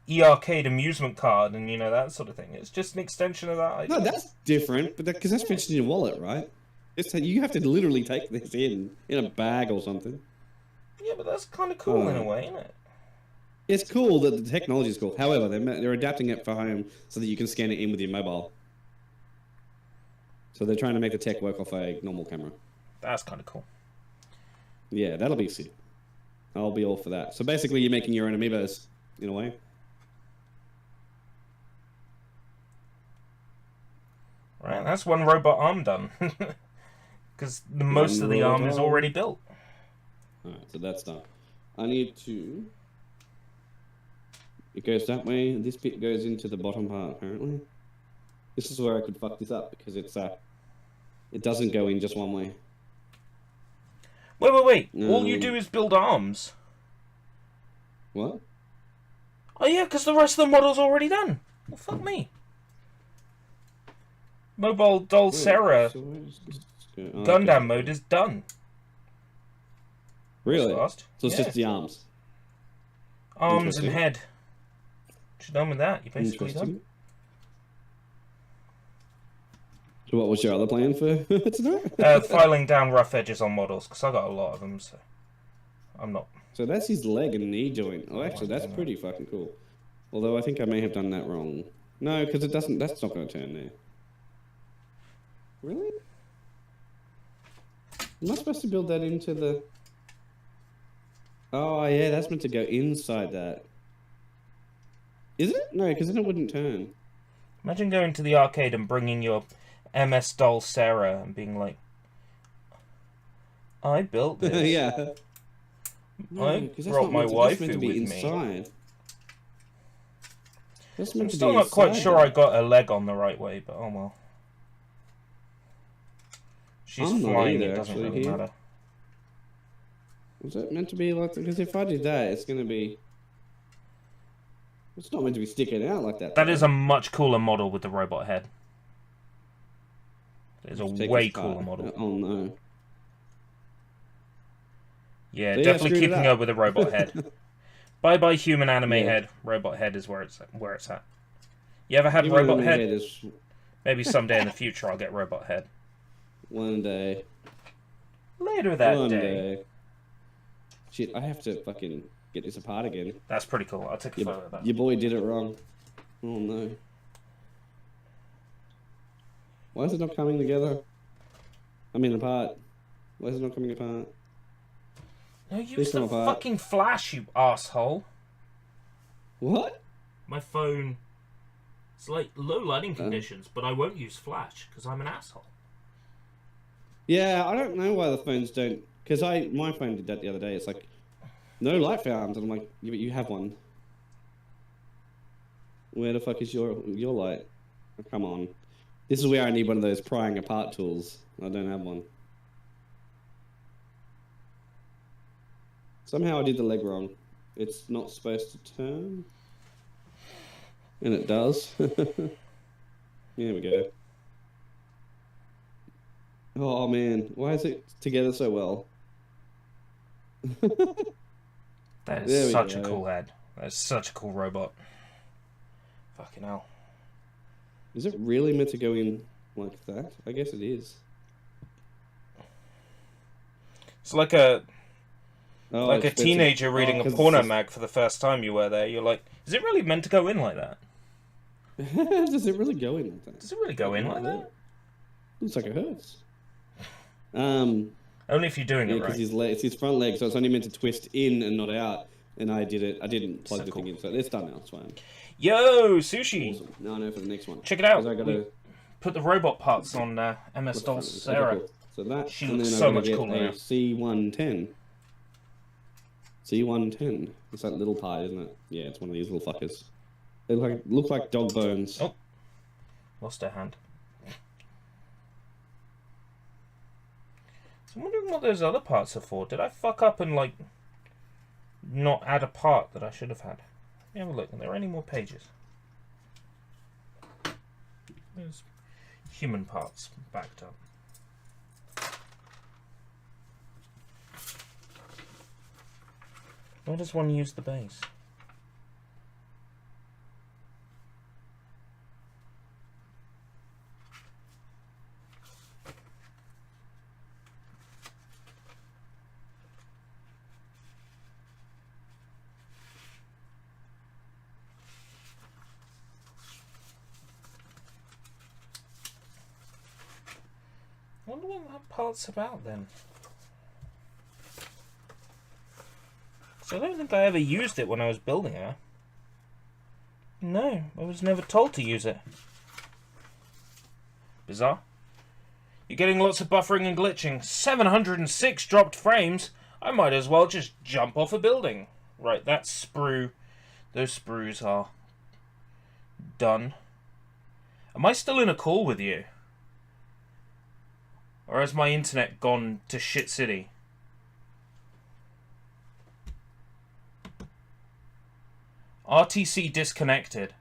e-arcade amusement card and that sort of thing. It's just an extension of that idea. No, that's different, but because that's fits in your wallet, right? You have to literally take this in a bag or something. Yeah, but that's kind of cool in a way, isn't it? It's cool that the technology is cool. However, they're adapting it for home so that you can scan it in with your mobile. So they're trying to make the tech work off a normal camera. That's kind of cool. Yeah, that'll be sick. I'll be all for that. So basically, you're making your own amiibos, in a way. Right, that's one robot arm done. Because most of the arm is already built. Alright, so that's done. I need to... It goes that way, this bit goes into the bottom part, apparently. This is where I could fuck this up, because it's, it doesn't go in just one way. Wait. All you do is build arms. What? Oh yeah, because the rest of the model's already done. Well, fuck me. Mobile Doll Sarah Gundam mode is done. Really? So it's just the arms? Arms and head. What you done with that? You basically done. So what was your other plan for tonight? Filing down rough edges on models, because I got a lot of them, so I'm not... So that's his leg and knee joint. Oh, actually, that's pretty fucking cool. Although I think I may have done that wrong. No, because it doesn't. That's not going to turn there. Really? Am I supposed to build that into the... Oh, yeah, that's meant to go inside that. Is it? No, because then it wouldn't turn. Imagine going to the arcade and bringing your MS doll Sarah and being like, I built this. Yeah. I brought my waifu with me. I'm still not quite sure I got her leg on the right way, but oh well. She's flying, it doesn't really matter. Was that meant to be like... Because if I did that, it's going to be... It's not meant to be sticking out like that. That is a much cooler model with the robot head. It is a way cooler model. Oh no. Yeah, definitely keeping her with a robot head. Bye-bye human anime head. Robot head is where it's at. You ever had robot head? Maybe someday in the future I'll get robot head. One day. Later that day. Shit, I have to fucking get this apart again. That's pretty cool. I'll take a photo of that. Your boy did it wrong. Oh no. Why is it not coming together? I mean apart. Why is it not coming apart? No, use the fucking flash, you asshole. What? My phone... It's like low lighting conditions, but I won't use flash, because I'm an asshole. Yeah, I don't know why the phones don't... Because my phone did that the other day. It's like, no light found. And I'm like, yeah, but you have one. Where the fuck is your light? Oh, come on. This is where I need one of those prying apart tools. I don't have one. Somehow I did the leg wrong. It's not supposed to turn. And it does. Here we go. Oh man, why is it together so well? That is such a cool head. That is such a cool robot. Fucking hell. Is it really meant to go in like that? I guess it is. It's like a teenager reading a porno mag for the first time you were there. You're like, is it really meant to go in like that? Does it really go in like that? Does it really go in like that? Looks like it hurts. Only if you're doing it right. Because it's his front leg, so it's only meant to twist in and not out. And I didn't plug the thing in, so it's done now. It's fine. Yo, Sushi! Awesome. Now I know for the next one. Check it out. Put the robot parts on MS Doll Sarah. Cool. So that, she looks so much cooler now. C110. C110. It's that little part, isn't it? Yeah, it's one of these little fuckers. They look like dog bones. Oh, lost her hand. So I'm wondering what those other parts are for. Did I fuck up and like not add a part that I should have had? Let me have a look. Are there any more pages? There's human parts backed up. Where does one use the base? I wonder what that part's about then. So I don't think I ever used it when I was building her. No, I was never told to use it. Bizarre. You're getting lots of buffering and glitching. 706 dropped frames. I might as well just jump off a building. Right, that sprue. Those sprues are done. Am I still in a call with you? Or has my internet gone to shit city? RTC disconnected.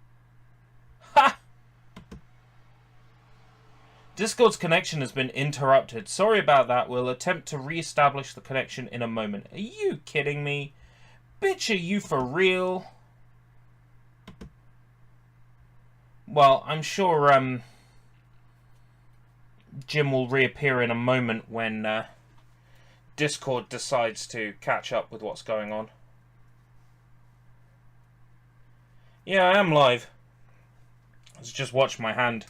Ha! Discord's connection has been interrupted. Sorry about that. We'll attempt to re-establish the connection in a moment. Are you kidding me? Bitch, are you for real? Well, I'm sure Jim will reappear in a moment when Discord decides to catch up with what's going on. Yeah, I am live. Let's just watch my hand.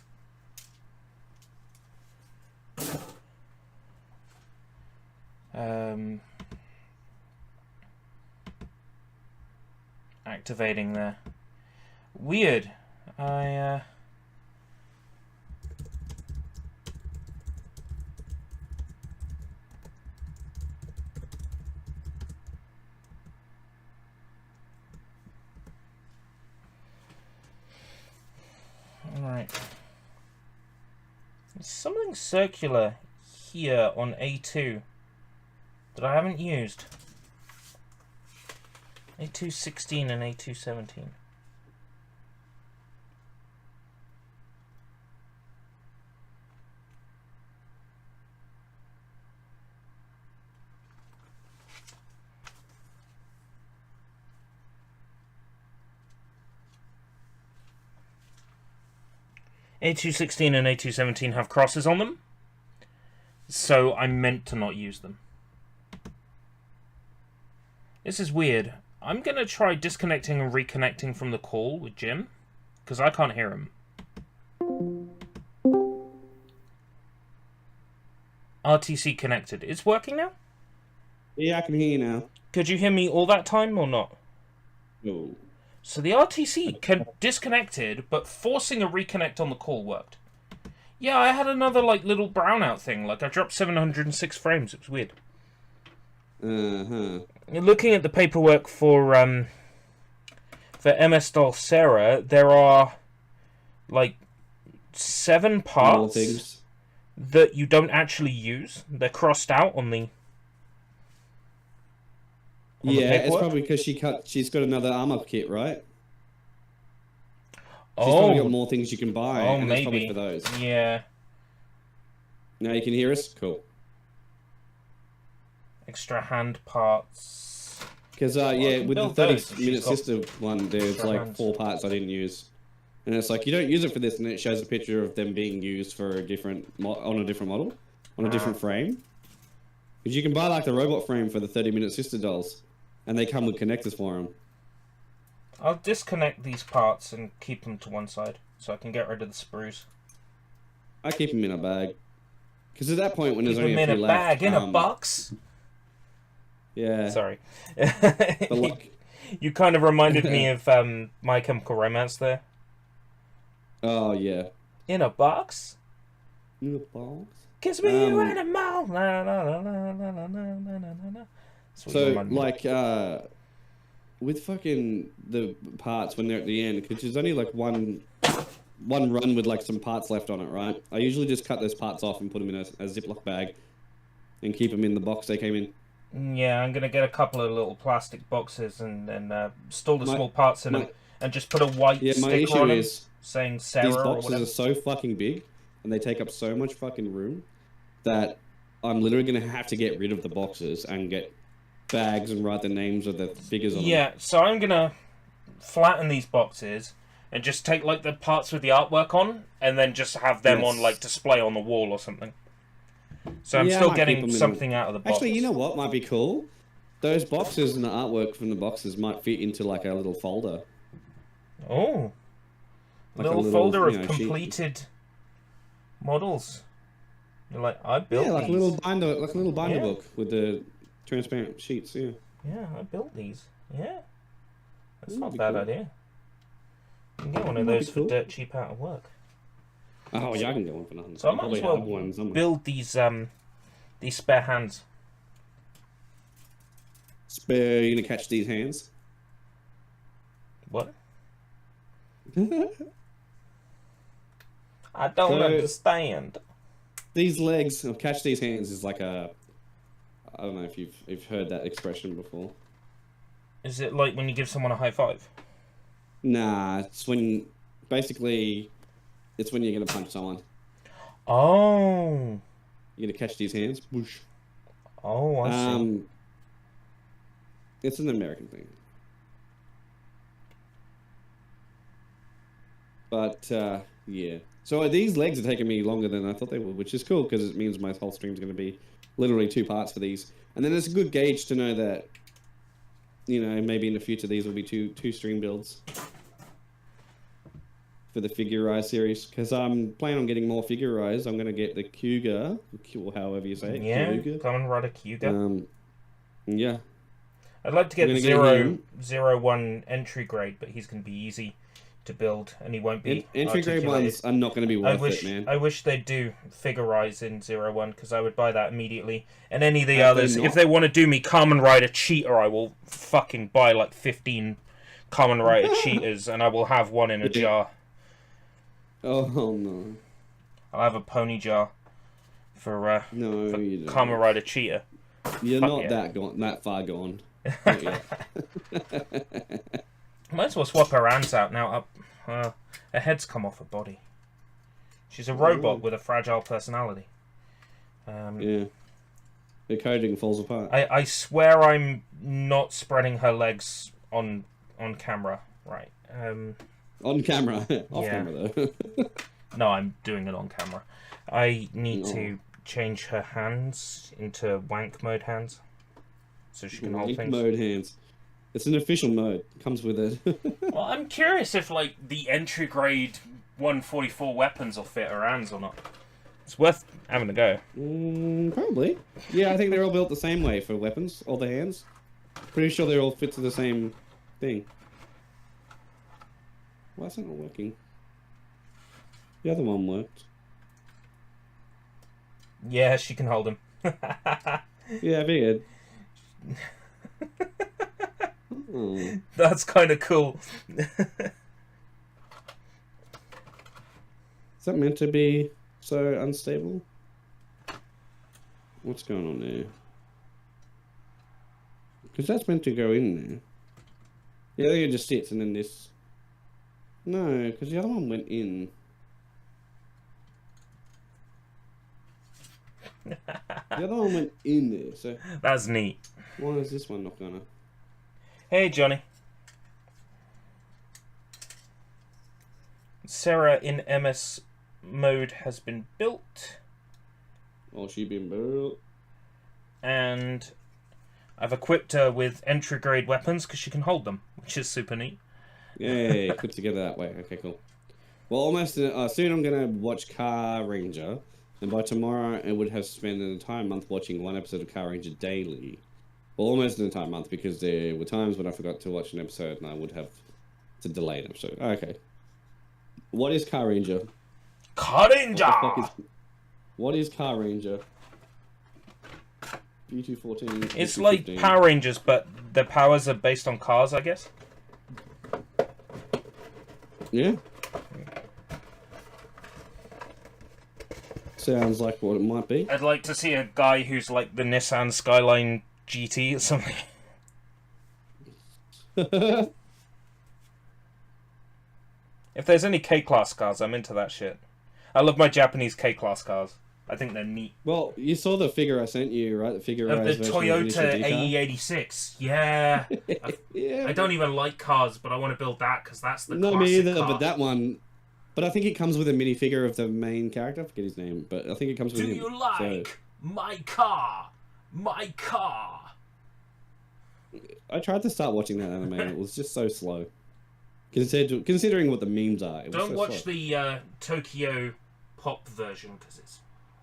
Activating there. Weird. Alright. There's something circular here on A2 that I haven't used. A216 and A217. A216 and A217 have crosses on them, so I meant to not use them. This is weird. I'm going to try disconnecting and reconnecting from the call with Jim, because I can't hear him. RTC connected. It's working now? Yeah, I can hear you now. Could you hear me all that time or not? No. So the RTC disconnected, but forcing a reconnect on the call worked. Yeah, I had another like little brownout thing. Like I dropped 706 frames. It was weird. Looking at the paperwork for MS Doll Sarah, there are like 7 parts that you don't actually use. They're crossed out on the. Yeah, it's probably because she's got another armor kit, right? She's probably got more things you can buy, and that's probably for those. Yeah. Now you can hear us? Cool. Extra hand parts. Because, yeah, with the 30-minute sister one, there's like 4 parts I didn't use. And it's like, you don't use it for this, and it shows a picture of them being used for a different on a different model, on a different frame. Because you can buy like the robot frame for the 30-minute sister dolls. And they come with connectors for them. I'll disconnect these parts and keep them to one side, so I can get rid of the sprues. I keep them in a bag. Because at that point, when there's only a few left... in a bag, in a box? Yeah. Sorry. You kind of reminded me of My Chemical Romance there. Oh, yeah. In a box? In a box? Kiss me in a mouth. Na, na, na, na, na, na, na, na, na. So, like, with fucking the parts when they're at the end, because there's only like one run with like some parts left on it, right? I usually just cut those parts off and put them in a Ziploc bag and keep them in the box they came in. Yeah, I'm gonna get a couple of little plastic boxes and then store the small parts in them and just put a white sticker on them saying Sarah. These boxes are so fucking big and they take up so much fucking room that I'm literally gonna have to get rid of the boxes and get bags and write the names of the figures on them. Yeah, so I'm gonna flatten these boxes and just take like the parts with the artwork on and then just have them on like display on the wall or something. So I'm still getting something out of the box. Actually, you know what might be cool? Those boxes and the artwork from the boxes might fit into like a little folder. Oh. Like a little folder of completed models. You're like, I built these. Like a little binder book with the transparent sheets, yeah. Yeah, I built these. Yeah. That's not a bad idea. You can get one of those for dirt cheap out of work. Oh, yeah, I can get one for nothing. So I might as well build these spare hands. Spare, you gonna catch these hands? What? I don't understand. These legs, or catch these hands, is like a... I don't know if you've heard that expression before. Is it like when you give someone a high five? Nah, it's when... Basically... It's when you're going to punch someone. Oh. You're going to catch these hands. Whoosh. Oh, I see. It's an American thing. But, yeah. So these legs are taking me longer than I thought they would, which is cool, because it means my whole stream's going to be literally 2 parts for these. And then it's a good gauge to know that, you know, maybe in the future these will be two stream builds. for the Figureize series because I'm planning on getting more Figureize. I'm going to get the Cougar, or however you say it. Yeah, Cougar. Kamen Rider Cougar. Yeah. I'd like to get 001 entry grade, but he's going to be easy to build, and he won't be entry grade ones are not going to be worth it, man. I wish they'd do Figureize in 01, because I would buy that immediately. And any of the others, if they want to do me Kamen Rider Cheetah, I will fucking buy like 15 Kamen Rider Cheetahs, and I will have one in a jar. Oh no. I'll have a pony jar for Kamen Rider Cheetah. You're not that far gone. Might as well swap her hands out now. Her head's come off her body. She's a robot with a fragile personality. Yeah. The coding falls apart. I swear I'm not spreading her legs on camera. Right. On camera? Off camera, though. No, I'm doing it on camera. I need to change her hands into wank mode hands. So she can hold things. Wank mode hands. It's an official mode. It comes with it. Well, I'm curious if, like, the entry grade 144 weapons will fit her hands or not. It's worth having a go. Probably. Yeah, I think they're all built the same way for weapons, all the hands. Pretty sure they all fit to the same thing. Why is that not working? The other one worked. Yeah, she can hold him. Yeah, I figured. That's kind of cool. Is that meant to be so unstable? What's going on there? Because that's meant to go in there. Yeah, I think it just sits and then this... No, because the other one went in. The other one went in there, so... That's neat. Why is this one not gonna... Hey, Johnny. Sarah in MS mode has been built. Oh, she been built. And I've equipped her with entry grade weapons because she can hold them, which is super neat. Yay, put together that way. Okay, cool. Well, almost soon I'm going to watch Car Ranger. And by tomorrow, I would have spent an entire month watching one episode of Car Ranger daily. Well, almost an entire month, because there were times when I forgot to watch an episode and I would have to delay an episode. Okay. What is Car Ranger? Car Ranger! What is Car Ranger? B214. It's like Power Rangers, but their powers are based on cars, I guess. Yeah. Sounds like what it might be. I'd like to see a guy who's like the Nissan Skyline GT or something. If there's any K-Class cars, I'm into that shit. I love my Japanese K-Class cars. I think they're neat. Well, you saw the figure I sent you, right? The figure of the Toyota AE86. Yeah. Yeah. I don't even like cars, but I want to build that because that's the classic me either, car. but that one... But I think it comes with a minifigure of the main character. I forget his name, but I think it comes with him. Do you like my car? My car! I tried to start watching that anime, and it was just so slow. Considering what the memes are, it was Don't watch slow. the Tokyo Pop version because it's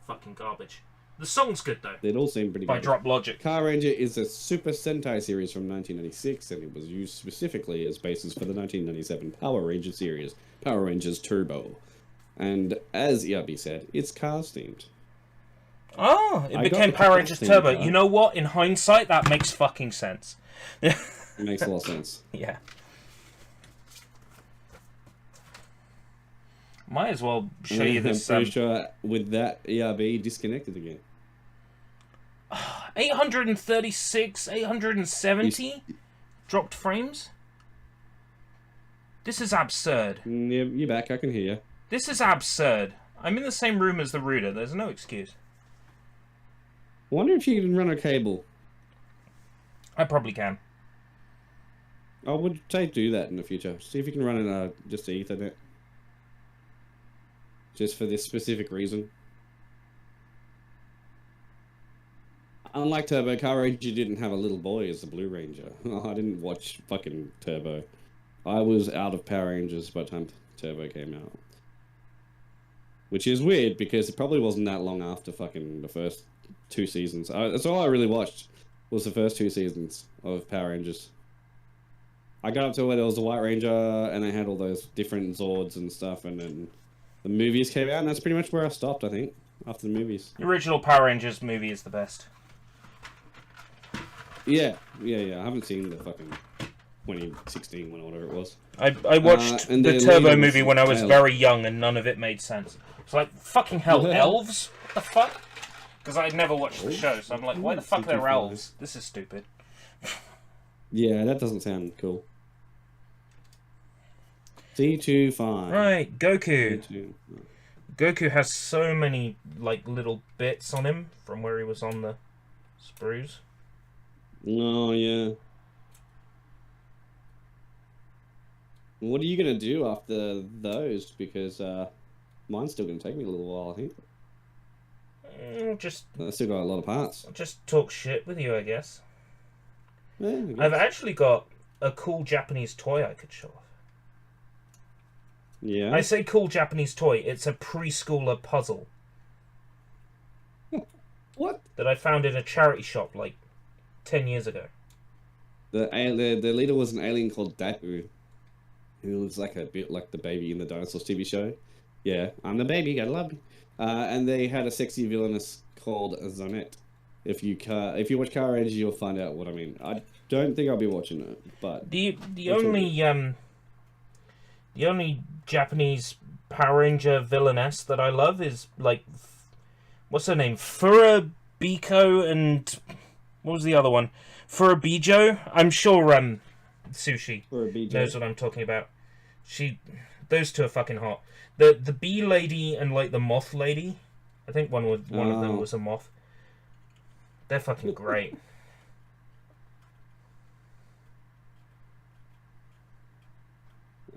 fucking garbage. The song's good though. It all seemed pretty good. By Drop Logic. Car Ranger is a Super Sentai series from 1996, and it was used specifically as basis for the 1997 Power Ranger series, Power Rangers Turbo. And as ERB said, it's cars themed. Oh, it became Power Rangers Turbo. You know what? In hindsight, that makes fucking sense. It makes a lot of sense. Yeah. Might as well show you this. I'm pretty sure with that, ERB disconnected again. 836, 870 dropped frames? This is absurd. Yeah, you're back. I can hear you. This is absurd. I'm in the same room as the router. There's no excuse. I wonder if you can run a cable. I probably can. I would say do that in the future. See if you can run in just the Ethernet. Just for this specific reason. Unlike Turbo, Car Ranger didn't have a little boy as the Blue Ranger. I didn't watch fucking Turbo. I was out of Power Rangers by the time Turbo came out. Which is weird because it probably wasn't that long after fucking the first 2 seasons. That's all I really watched was the first 2 seasons of Power Rangers. I got up to where there was the White Ranger and they had all those different Zords and stuff, and then the movies came out, and that's pretty much where I stopped, I think, after the movies. The original Power Rangers movie is the best. Yeah. I haven't seen the fucking 2016 one or whatever it was. I watched the Turbo movie when I was very young, and none of it made sense. It's like, fucking hell, elves? What the fuck? Because I'd never watched the show, so I'm like, why the fuck are there elves? This is stupid. Yeah, that doesn't sound cool. C25. Right, Goku. C2. Goku has so many, like, little bits on him from where he was on the sprues. Oh, yeah. What are you going to do after those? Because mine's still going to take me a little while, I think. I still got a lot of parts. Just talk shit with you, I guess. Yeah, I guess. I've actually got a cool Japanese toy I could show off. Yeah. I say cool Japanese toy. It's a preschooler puzzle. What? That I found in a charity shop like 10 years ago. The leader was an alien called Dapu, who was like a bit like the baby in the Dinosaurs TV show. Yeah, I'm the baby, gotta love me. And they had a sexy villainess called Zonette. If you watch Power Rangers, you'll find out what I mean. I don't think I'll be watching it, but the only Japanese Power Ranger villainess that I love is like, what's her name? Furabiko and what was the other one? Furabijo. I'm sure Sushi knows what I'm talking about. Those two are fucking hot. The bee lady and like the moth lady. I think one of them was a moth. They're fucking great.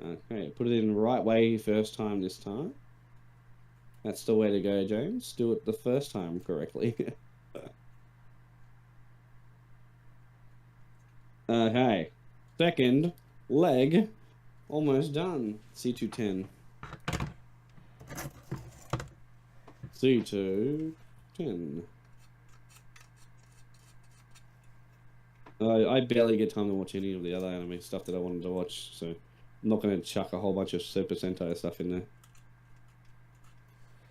Okay, put it in the right way first time this time. That's the way to go, James. Do it the first time correctly. Okay. Second leg. Almost done. C210. C210. I barely get time to watch any of the other anime stuff that I wanted to watch, so I'm not going to chuck a whole bunch of Super Sentai stuff in there.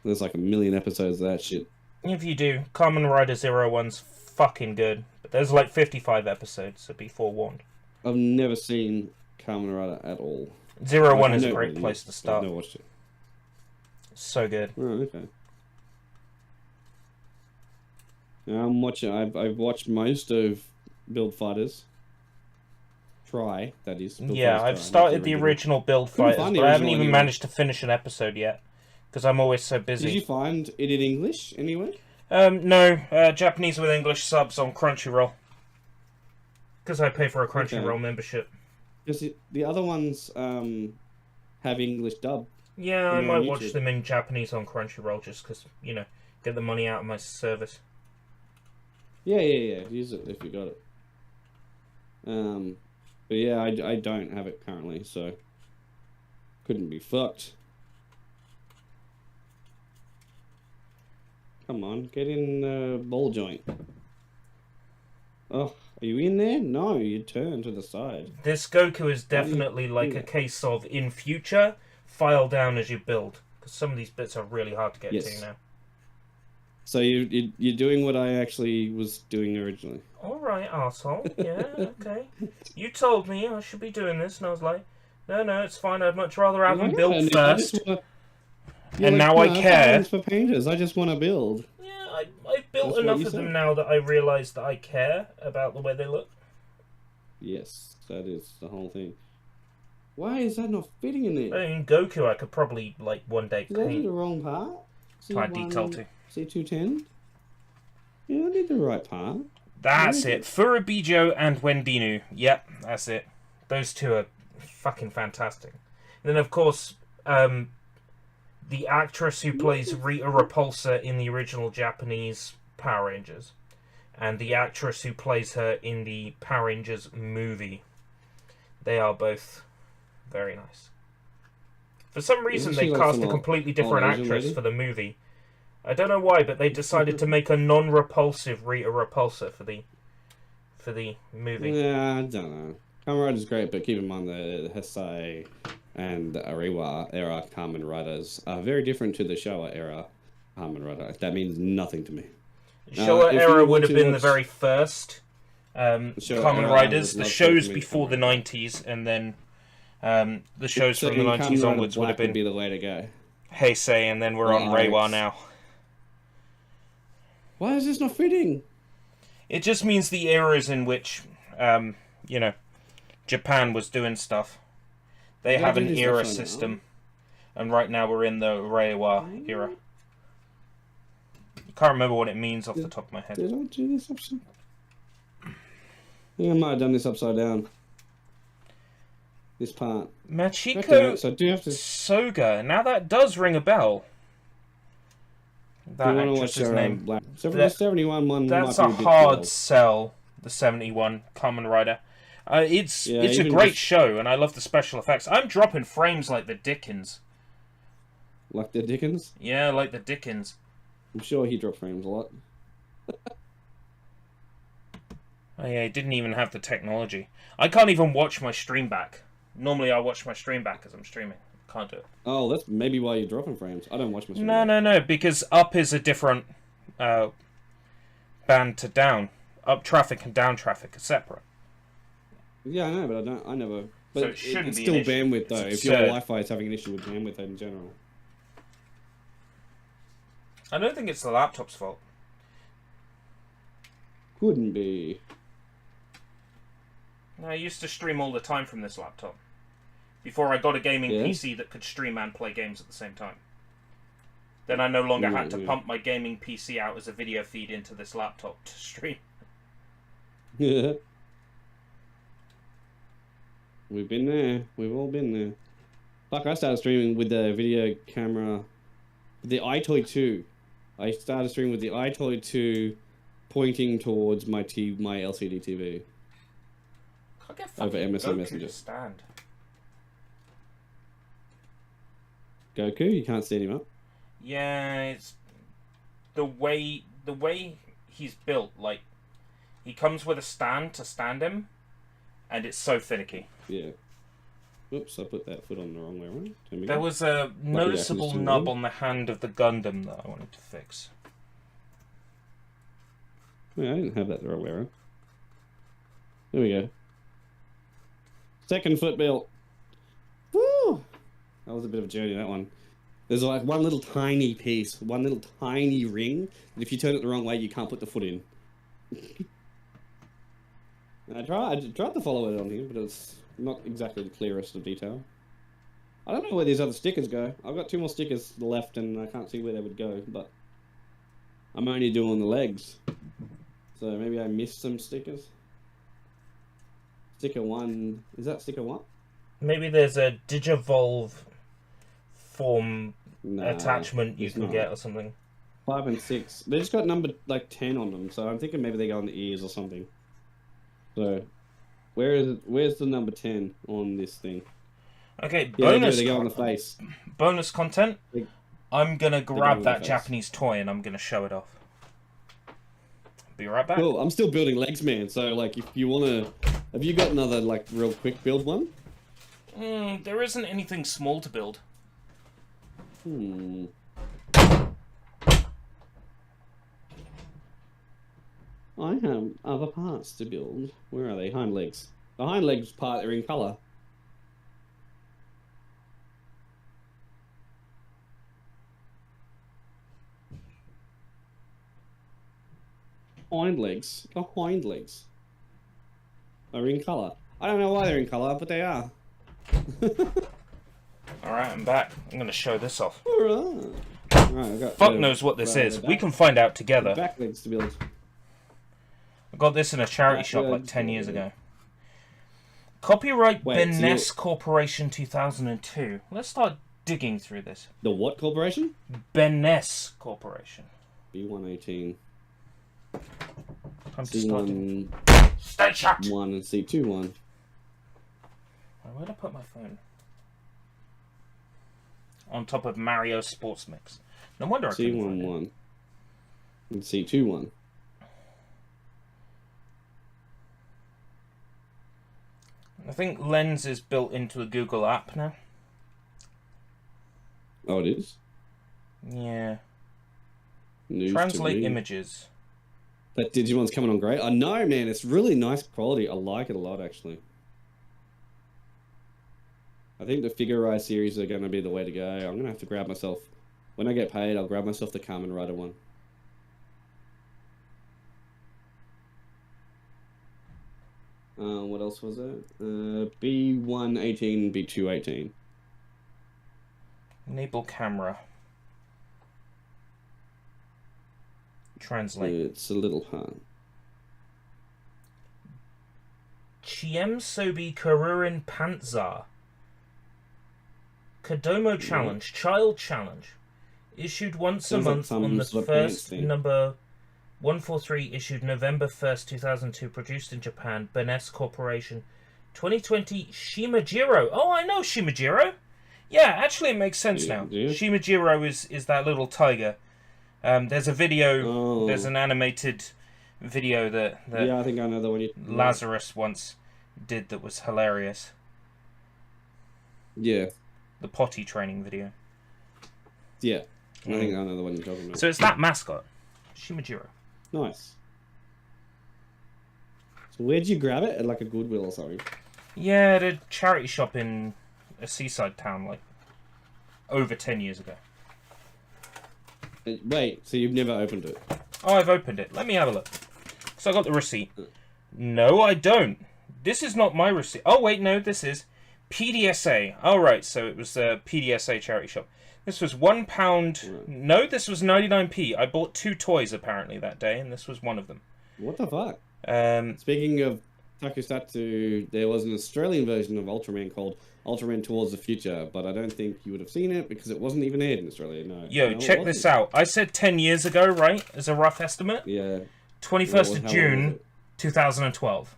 There's like a million episodes of that shit. If you do, Kamen Rider 01's fucking good, but there's like 55 episodes, so be forewarned. I've never seen Kamen Rider at all. 01 is a great place to start. I've never watched it. So good. Oh, okay. I'm watching. I've watched most of Build Fighters. That is. Yeah, I've started the original Build Fighters, but I haven't even managed to finish an episode yet because I'm always so busy. Did you find it in English anyway? No, Japanese with English subs on Crunchyroll because I pay for a Crunchyroll membership. Because the other ones have English dub. Yeah, I might watch them in Japanese on Crunchyroll just because, you know, get the money out of my service. Yeah. Use it if you got it. But yeah, I don't have it currently, so couldn't be fucked. Come on, get in the ball joint. Oh, are you in there? No, you turn to the side. This Goku is definitely like a case of, in future, file down as you build. Because some of these bits are really hard to get to now. So you're doing what I actually was doing originally. Alright, arsehole. Yeah, okay. You told me I should be doing this, and I was like, no, it's fine. I'd much rather have them build first. And now I care. For painters, I just want to build. Yeah, I've built enough of them now that I realise that I care about the way they look. Yes, that is the whole thing. Why is that not fitting in there? I mean, Goku I could probably, like, one day paint. Is that the wrong part? Tie detail to. C210? Yeah, I did the right part. That's it. Furabijo and Wendinu. Yep, that's it. Those two are fucking fantastic. And then, of course, the actress who plays Rita Repulsa in the original Japanese Power Rangers. And the actress who plays her in the Power Rangers movie. They are both very nice. For some reason, they cast a completely different actress for the movie. I don't know why, but they decided to make a non-repulsive Rita Repulsa for the movie. Yeah, I don't know. Kamen Rider's great, but keep in mind the Heisei and the Ariwa era Kamen Riders are very different to the Showa era Kamen Rider. That means nothing to me. Showa era would have been the very first Kamen Riders. The shows before the 90s, and then the shows from the 90s onwards would have been the way to go. Heisei, and then we're on Reiwa now. Why is this not fitting? It just means the eras in which, you know, Japan was doing stuff. They have an era system, and right now we're in the Reiwa era. I can't remember what it means off the top of my head. Did I do this upside? I think I might have done this upside down. This part. Machiko so do you have to... Soga. Now that does ring a bell. That actress's name. The 71 one. That's a hard sell. The 71 Kamen Rider. It's a great show, and I love the special effects. I'm dropping frames like the Dickens. Like the Dickens? Yeah, like the Dickens. I'm sure he dropped frames a lot. Oh yeah, he didn't even have the technology. I can't even watch my stream back. Normally I watch my stream back as I'm streaming. Can't do it. Oh, that's maybe why you're dropping frames. I don't watch my stream back. No, because up is a different band to down. Up traffic and down traffic are separate. Yeah, I know, but I never... But so it shouldn't it's be still an issue. bandwidth, though. If your Wi-Fi is having an issue with bandwidth in general. I don't think it's the laptop's fault. Couldn't be. I used to stream all the time from this laptop. Before I got a gaming PC that could stream and play games at the same time. Then I no longer had to pump my gaming PC out as a video feed into this laptop to stream. Yeah. We've been there. We've all been there. Like, I started streaming with the video camera, the iToy 2. I started streaming with the iToy 2 pointing towards my LCD TV. Can't get over MSN Goku Messenger. To stand. Goku, you can't stand him up. Yeah, it's the way he's built. Like, he comes with a stand to stand him, and it's so finicky. Yeah. Oops, I put that foot on the wrong way around. There was a noticeable nub on the hand of the Gundam that I wanted to fix. Yeah, I didn't have that the right way around. There we go. Second foot built. Woo! That was a bit of a journey, that one. There's like one little tiny piece, one little tiny ring, that if you turn it the wrong way, you can't put the foot in. I tried to follow it on here, but it's not exactly the clearest of detail. I don't know where these other stickers go. I've got 2 more stickers left, and I can't see where they would go, but I'm only doing the legs. So maybe I missed some stickers. Sticker 1, is that sticker 1? Maybe there's a Digivolve form attachment you can get or something. 5 and 6. They just got number like 10 on them, so I'm thinking maybe they go on the ears or something. So, where's the number 10 on this thing? Okay, they go on the face. Bonus content. I'm gonna grab that Japanese toy and I'm gonna show it off. Be right back. Cool. I'm still building legs, man. So, like, if you wanna, have you got another like real quick build one? There isn't anything small to build. I have other parts to build. Where are they? Hind legs. The hind legs part are in colour. Hind legs. The hind legs are in colour. I don't know why they're in colour, but they are. Alright, I'm back. I'm going to show this off. Alright. Fuck knows what this is. We can find out together. Back legs to build. I got this in a charity shop like 10 years ago. Copyright Beness Corporation 2002. Let's start digging through this. The what corporation? Beness Corporation. B118. Time to start C1 Stay shut! 1 and C2 1. Where'd I put my phone? on top of Mario Sports Mix. No wonder I couldn't find it. C11 and C21. I think Lens is built into a Google app now. Oh, it is? Yeah. News Translate images. That Digimon's coming on great. I know, man. It's really nice quality. I like it a lot, actually. I think the Figure Eye series are going to be the way to go. I'm going to have to grab myself... When I get paid, I'll grab myself the Kamen Rider one. What else was it? B118, B218. Enable camera. Translate. It's a little hard. Chiem Sobi Karurin Panzer. Kodomo Challenge. Child Challenge. Issued once a month on the first number 143, issued November 1st, 2002, produced in Japan, Benes Corporation. 2020, Shimajiro. Oh, I know Shimajiro. Yeah, actually it makes sense now. Yeah. Shimajiro is that little tiger. There's a video, there's an animated video that yeah, I think I know the one Lazarus once did that was hilarious. Yeah. The potty training video. Yeah. I think I know the one you're talking about. So it's that mascot, Shimajiro. Nice. So where'd you grab it? At like a Goodwill or something? Yeah, at a charity shop in a seaside town, like, over 10 years ago. Wait, so you've never opened it? Oh, I've opened it. Let me have a look. So I got the receipt. No, I don't. This is not my receipt. Oh, wait, no, this is PDSA. Oh, right, so it was a PDSA charity shop. This was £1. Right. No, this was 99p. I bought 2 toys, apparently, that day, and this was one of them. What the fuck? Speaking of Tokusatsu, there was an Australian version of Ultraman called Ultraman Towards the Future, but I don't think you would have seen it because it wasn't even aired in Australia. No. Yo, check this out. I said 10 years ago, right? As a rough estimate. Yeah. 21st of June, 2012.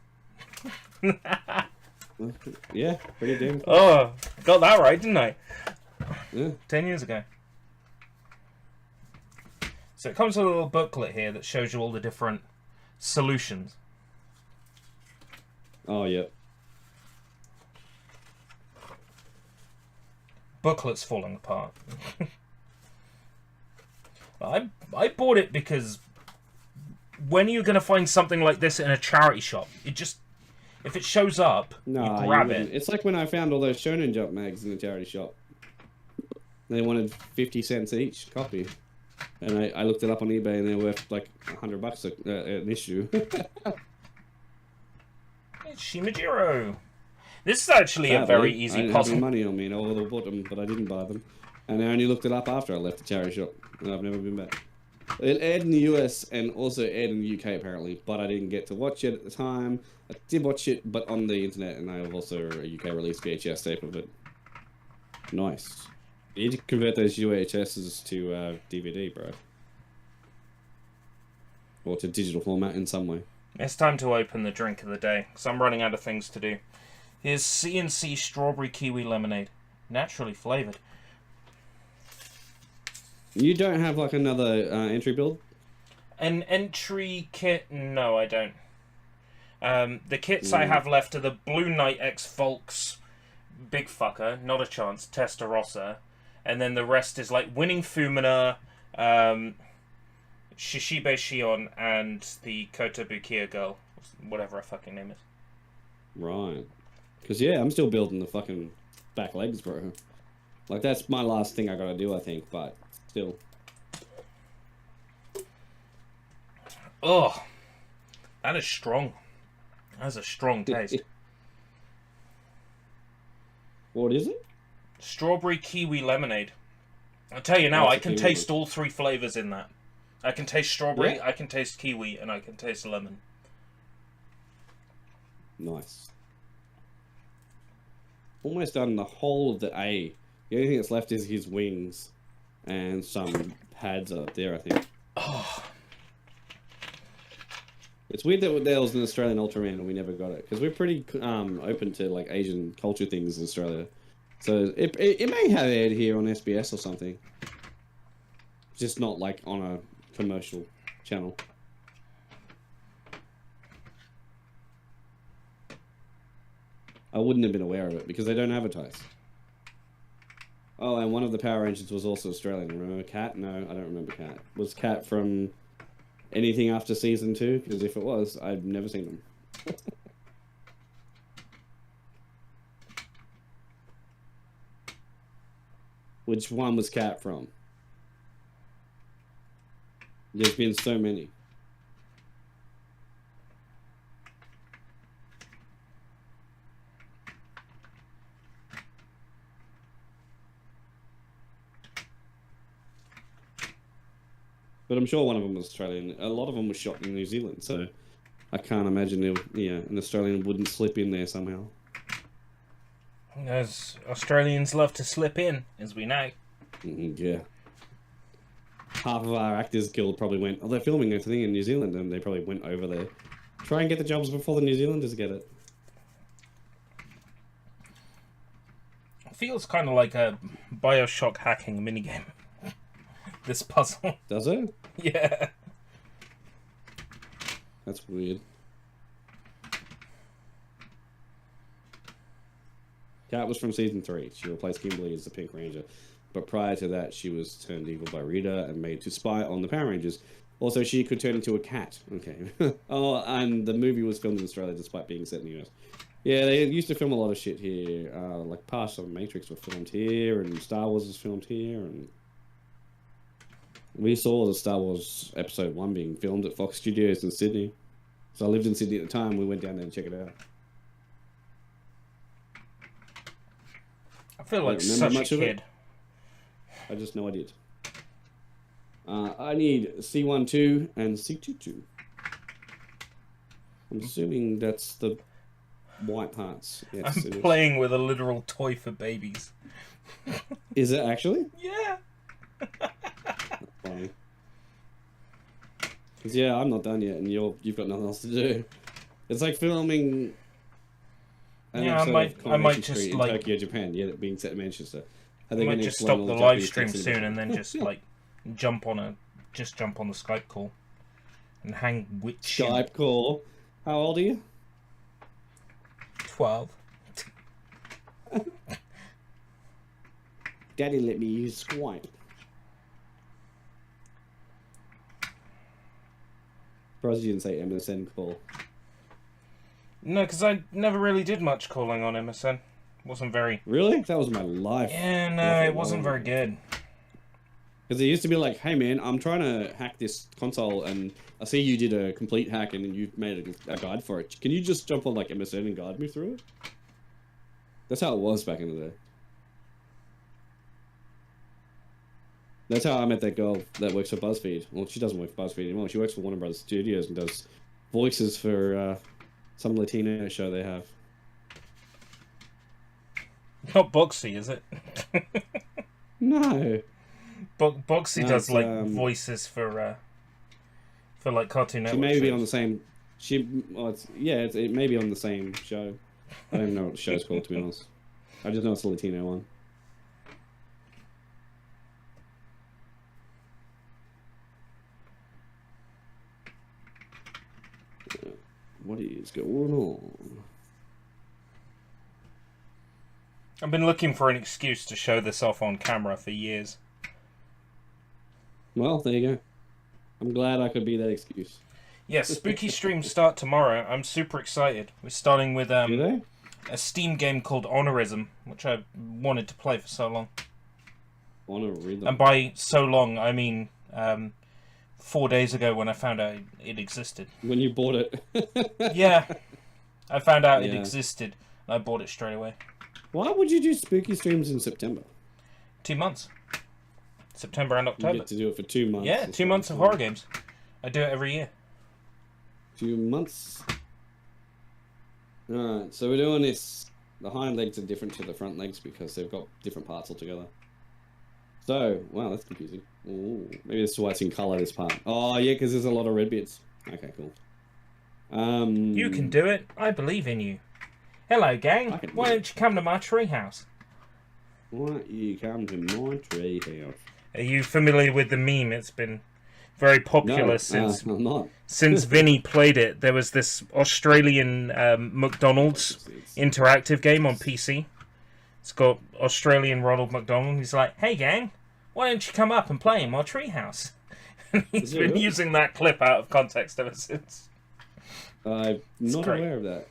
Yeah, pretty damn cool. Oh, got that right, didn't I? Yeah. 10 years ago. So it comes with a little booklet here that shows you all the different solutions. Oh, yeah. Booklet's falling apart. I bought it because when are you going to find something like this in a charity shop? It just... If it shows up, you grab it. It's like when I found all those Shonen Jump mags in the charity shop. They wanted 50 cents each copy. And I looked it up on eBay and they're worth like $100 an issue. It's Shimajiro. This is actually a very easy puzzle. I didn't have money on me and I would have bought them, but I didn't buy them. And I only looked it up after I left the charity shop. And I've never been back. It aired in the US and also aired in the UK apparently, but I didn't get to watch it at the time. I did watch it, but on the internet, and I have also a UK release VHS tape of it. Nice. You need to convert those UHSs to DVD, bro. Or to digital format in some way. It's time to open the drink of the day, because I'm running out of things to do. Here's C&C Strawberry Kiwi Lemonade. Naturally flavoured. You don't have like another entry build? An entry kit? No, I don't. The kits I have left are the Blue Knight X Volks Big Fucker, not a chance, Testarossa. And then the rest is like Winning Fumina, Shishibe Shion, and the Kotobukiya girl. Whatever her fucking name is. Right. Because, yeah, I'm still building the fucking back legs, bro. Like, that's my last thing I gotta do, I think, but still. Oh, that is strong. That's a strong taste. What is it? Strawberry kiwi lemonade. I'll tell you now, I can taste all 3 flavors in that. I can taste strawberry, I can taste kiwi, and I can taste lemon. Nice. Almost done the whole of the A. The only thing that's left is his wings and some pads up there, I think. Oh. It's weird that there was an Australian Ultraman and we never got it because we're pretty open to like Asian culture things in Australia. So it may have aired here on SBS or something. Just not like on a commercial channel. I wouldn't have been aware of it because they don't advertise. Oh, and one of the Power Rangers was also Australian. Remember Cat? No, I don't remember Cat. Was Cat from anything after season 2? Because if it was, I've never seen them. Which one was Cat from? There's been so many. But I'm sure one of them was Australian. A lot of them were shot in New Zealand, so I can't imagine an Australian wouldn't slip in there somehow. As Australians love to slip in, as we know. Yeah. Half of our Actors Guild probably went, oh, they're filming everything in New Zealand, and they probably went over there. Try and get the jobs before the New Zealanders get it. It feels kind of like a Bioshock hacking minigame. This puzzle. Does it? Yeah. That's weird. Kat was from season 3. She replaced Kimberly as the Pink Ranger. But prior to that, she was turned evil by Rita and made to spy on the Power Rangers. Also, she could turn into a cat. Okay. Oh, and the movie was filmed in Australia despite being set in the US. Yeah, they used to film a lot of shit here. Like parts of Matrix were filmed here, and Star Wars was filmed here, and we saw the Star Wars Episode 1 being filmed at Fox Studios in Sydney. So I lived in Sydney at the time. We went down there to check it out. I feel like such a kid. I just know I did. I need C12 and C22. I'm assuming that's the white parts. Yes, I'm playing with a literal toy for babies. Is it actually? Yeah. Funny. Because yeah, I'm not done yet, and you've got nothing else to do. It's like filming. Yeah, I might just in like Tokyo, Japan. Yeah, being set in Manchester. I might just stop the live stream soon and then just like jump on the Skype call and hang with Skype call. How old are you? 12. Daddy let me use Skype. Surprised you didn't say MSN call. No, because I never really did much calling on MSN. Wasn't very... Really? That was my life. Yeah, no, it wasn't very good. Because it used to be like, hey man, I'm trying to hack this console and I see you did a complete hack and you've made a guide for it. Can you just jump on like MSN and guide me through it? That's how it was back in the day. That's how I met that girl that works for BuzzFeed. Well, she doesn't work for BuzzFeed anymore. She works for Warner Brothers Studios and does voices for some Latino show they have. Not Boxy, is it? No. Boxy does like voices for like Cartoon Network. She may be shows. on the same. It may be on the same show. I don't even know what the show's called, to be honest. I just know it's a Latino one. What is going on? I've been looking for an excuse to show this off on camera for years. Well, there you go. I'm glad I could be that excuse. Yes, spooky streams start tomorrow. I'm super excited. We're starting with Do they? a Steam game called Honorism, which I wanted to play for so long. Honorism. And by so long, I mean 4 days ago when I found out it existed. When you bought it. Yeah. I found out it existed, and I bought it straight away. Why would you do spooky streams in September? 2 months. September and October. You get to do it for 2 months. Yeah, 2 months of horror games. I do it every year. 2 months. Alright, so we're doing this. The hind legs are different to the front legs because they've got different parts altogether. So, wow, that's confusing. Ooh, maybe this is why it's in colour, this part. Oh, yeah, because there's a lot of red bits. Okay, cool. You can do it. I believe in you. Hello, gang. Why don't you come to my treehouse? Why don't you come to my tree house? Are you familiar with the meme? It's been very popular I'm not. since Vinny played it. There was this Australian McDonald's interactive game on PC. It's got Australian Ronald McDonald. He's like, "Hey gang, why don't you come up and play in my treehouse?" He's been using that clip out of context ever since. I'm not aware of that.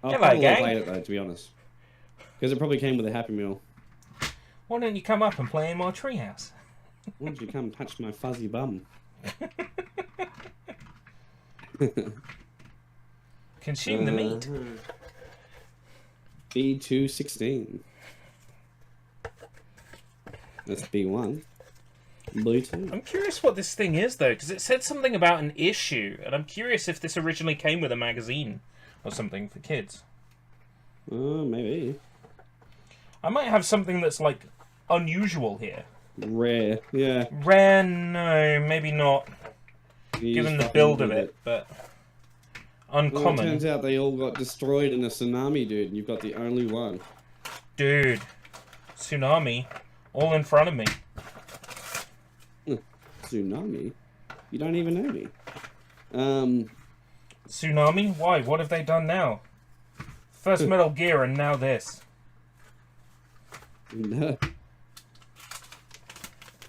I'll Hello, gang. play it though, to be honest, because it probably came with a Happy Meal. Why don't you come up and play in my treehouse? Why don't you come touch my fuzzy bum? Consume the meat. B216. That's B1. B2. I'm curious what this thing is, though, because it said something about an issue, and I'm curious if this originally came with a magazine or something for kids. Maybe. I might have something that's, like, unusual here. Rare, yeah. Rare, no, maybe not. Given the build of it, but uncommon. Well, it turns out they all got destroyed in a tsunami, dude, and you've got the only one. Dude, tsunami, all in front of me. Tsunami? You don't even know me. Tsunami? Why? What have they done now? First Metal Gear and now this.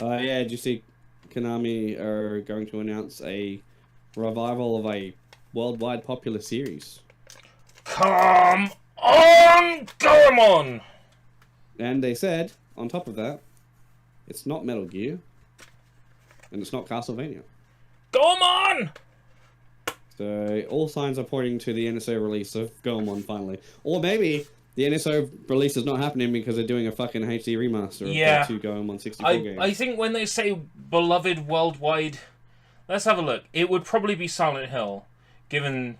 Yeah, did you see Konami are going to announce a revival of a worldwide popular series? Come on, Doraemon! And they said, on top of that, it's not Metal Gear, and it's not Castlevania. Goemon! So all signs are pointing to the NSO release of Goemon finally. Or maybe the NSO release is not happening because they're doing a fucking HD remaster of the two Goemon 64 games. I think when they say beloved worldwide, let's have a look. It would probably be Silent Hill, given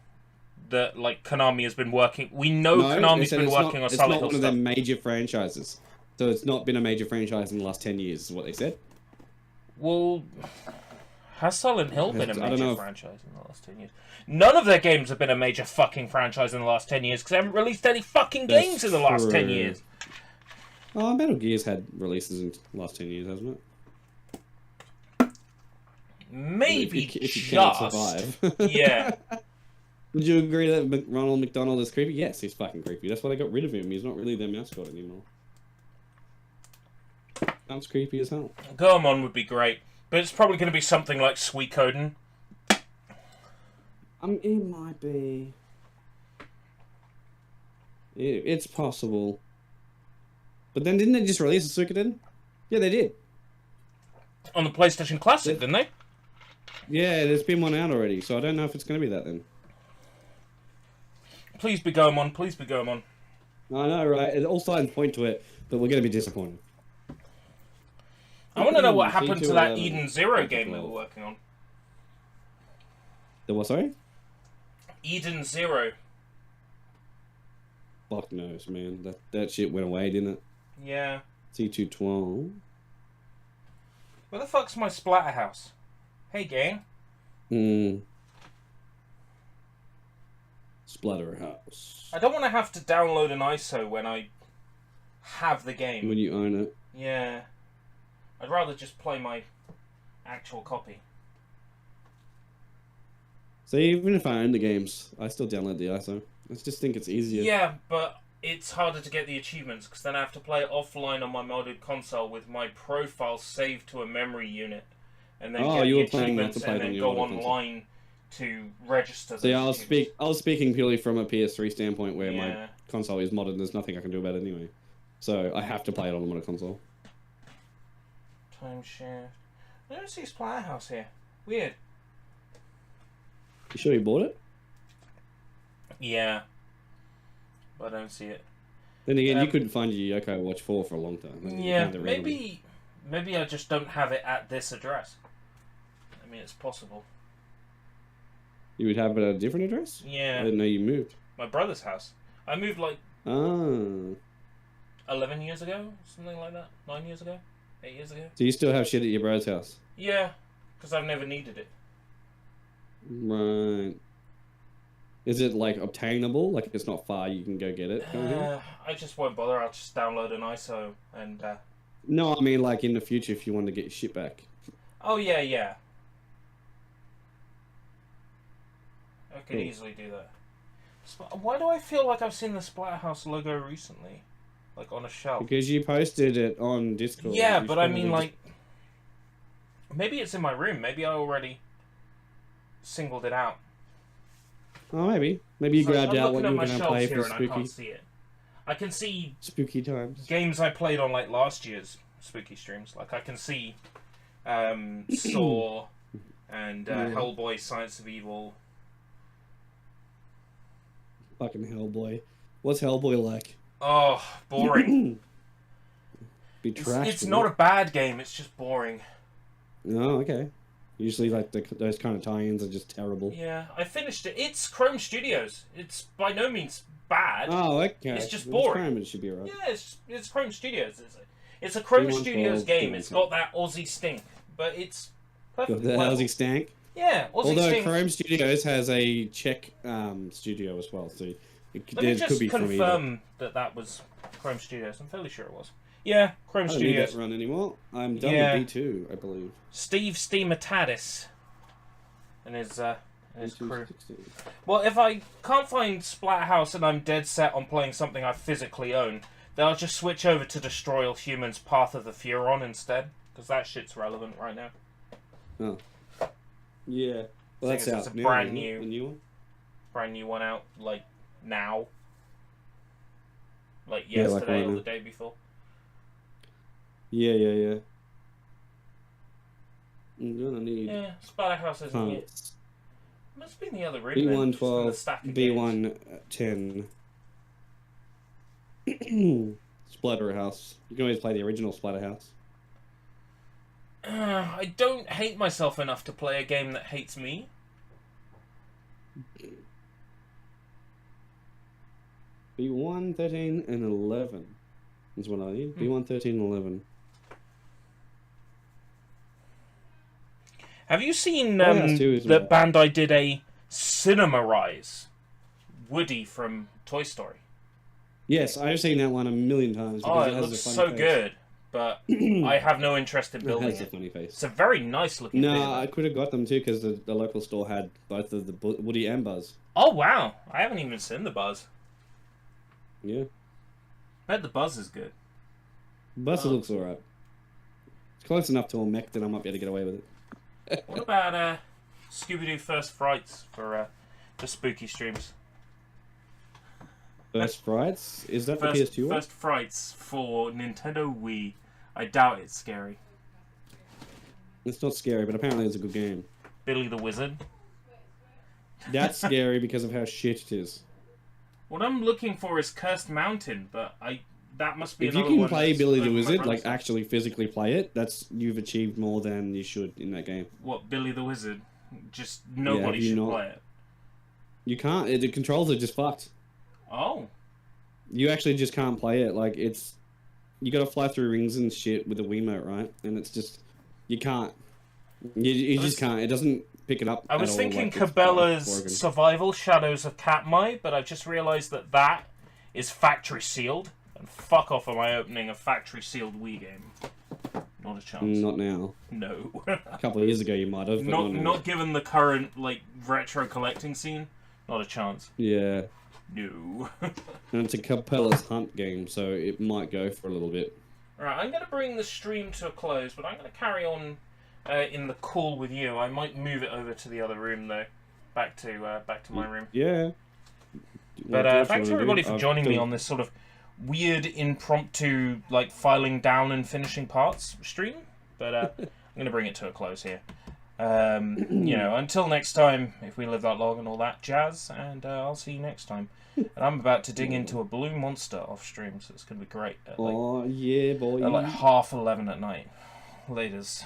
that like Konami has been working. We know Konami's been working on Silent Hill stuff. It's not one of their major franchises. So it's not been a major franchise in the last 10 years, is what they said. Well, has Silent Hill been a major franchise in the last 10 years? None of their games have been a major fucking franchise in the last 10 years because they haven't released any fucking games in the last 10 years. Oh, Metal Gear's had releases in the last 10 years, hasn't it? Maybe if you can't survive. Yeah. Would you agree that Ronald McDonald is creepy? Yes, he's fucking creepy. That's why they got rid of him. He's not really their mascot anymore. That's creepy as hell. Goemon would be great, but it's probably going to be something like Suikoden. It might be. It's possible. But then didn't they just release a Suikoden? Yeah, they did. On the PlayStation Classic, didn't they? Yeah, there's been one out already, so I don't know if it's going to be that then. Please be Goemon, please be Goemon. I know, right? All signs point to it, but we're going to be disappointed. I want to know what happened to that Eden Zero game they were working on. The what, sorry? Eden Zero. Fuck knows, man. That shit went away, didn't it? Yeah. C212. Where the fuck's my Splatterhouse? Hey, gang. Splatterhouse. I don't want to have to download an ISO when I have the game. When you own it. Yeah. I'd rather just play my actual copy. So even if I own the games, I still download the ISO. I just think it's easier. Yeah, but it's harder to get the achievements because then I have to play it offline on my modded console with my profile saved to a memory unit, and then get the achievements and then go online to register. So yeah, I was speaking purely from a PS3 standpoint where my console is modded and there's nothing I can do about it anyway. So I have to play it on the modded console. Timeshare. I don't see Splatterhouse here. Weird. You sure you bought it? Yeah. But I don't see it. Then again, you couldn't find your Yoko Watch 4 for a long time. Yeah, maybe I just don't have it at this address. I mean, it's possible. You would have it at a different address? Yeah. I didn't know you moved. My brother's house. I moved like 11 years ago, something like that. 9 years ago? 8 years ago? So you still have shit at your brother's house? Yeah, because I've never needed it. Right. Is it like obtainable? Like it's not far, you can go get it. Kind of thing? I just won't bother. I'll just download an ISO and. No, I mean like in the future if you want to get your shit back. Oh yeah, yeah. I could easily do that. Why do I feel like I've seen the Splatterhouse logo recently, like on a shelf? Because you posted it on Discord. Yeah, but I mean like, maybe it's in my room. Maybe I already singled it out. Oh, maybe you grabbed out what you were going to play for spooky. I can't see it. I can see spooky times. Games I played on like last year's spooky streams. Like I can see Saw and Hellboy: Science of Evil. Fucking Hellboy. What's Hellboy like? Oh, boring. Be trash. It's not a bad game. It's just boring. Oh, okay. Usually, like those kind of tie-ins are just terrible. Yeah, I finished it. It's Chrome Studios. It's by no means bad. Oh, okay. It's just boring. Chrome, it should be right. Yeah, it's Chrome Studios. It's a Chrome Studios game. It's got that Aussie stink, but it's perfectly the Aussie stank. Yeah, Aussie Although stink. Chrome Studios has a Czech studio as well, so Let me just confirm that was Chrome Studios. I'm fairly sure it was. Yeah, Chrome Studios. I don't need that run anymore. I'm done with B2, I believe. Steve Steamatadis and his crew. Well, if I can't find Splatterhouse and I'm dead set on playing something I physically own, then I'll just switch over to Destroy All Humans Path of the Furon instead, because that shit's relevant right now. Oh. Yeah. Well, that's out. It's a brand new one out, like, now. Like, yesterday or the day before. Yeah. I'm gonna need... Yeah, Splatterhouse isn't it. Must be in the other room. B112, B110. Splatterhouse. You can always play the original Splatterhouse. I don't hate myself enough to play a game that hates me. B1, 13, and 11 is what I need. B1, 13, and 11. Have you seen that Bandai did a Cinemarize Woody from Toy Story? Yes, I've seen that one a million times. Oh, it looks so good, but I have no interest in building it. It has a funny face. It's a very nice looking thing. No, I could have got them too because the local store had both of the Woody and Buzz. Oh, wow. I haven't even seen the Buzz. Yeah. I bet the Buzz is good. Buzz looks alright. It's close enough to a mech that I might be able to get away with it. What about Scooby-Doo First Frights for the spooky streams? First Frights? Is that the PS2 one? First Frights for Nintendo Wii. I doubt it's scary. It's not scary, but apparently it's a good game. Billy the Wizard? That's scary because of how shit it is. What I'm looking for is Cursed Mountain, but that must be if another you can one play Billy the Wizard, like like actually physically play it, you've achieved more than you should in that game. What, Billy the Wizard? Just nobody should play it. You can't. The controls are just fucked. Oh. You actually just can't play it. Like you got to fly through rings and shit with the Wiimote, right? And it's just you can't. You just can't. It doesn't pick it up. I was thinking Cabela's Survival Shadows of Katmai, but I just realised that is factory sealed. And fuck off am I opening a factory sealed Wii game. Not a chance. Not now. No. A couple of years ago you might have. But not given the current like retro collecting scene. Not a chance. Yeah. No. And it's a Cabela's Hunt game, so it might go for a little bit. Alright, I'm going to bring the stream to a close, but I'm going to carry on in the call with you. I might move it over to the other room though. Back to my room. Yeah. But thanks everybody for joining me on this sort of weird impromptu like filing down and finishing parts stream. But I'm going to bring it to a close here. You know, until next time, if we live that long and all that jazz, and I'll see you next time. And I'm about to dig into a blue monster off stream, so it's going to be great. At, like, oh, yeah, boy. At like 11:30 at night. Laters.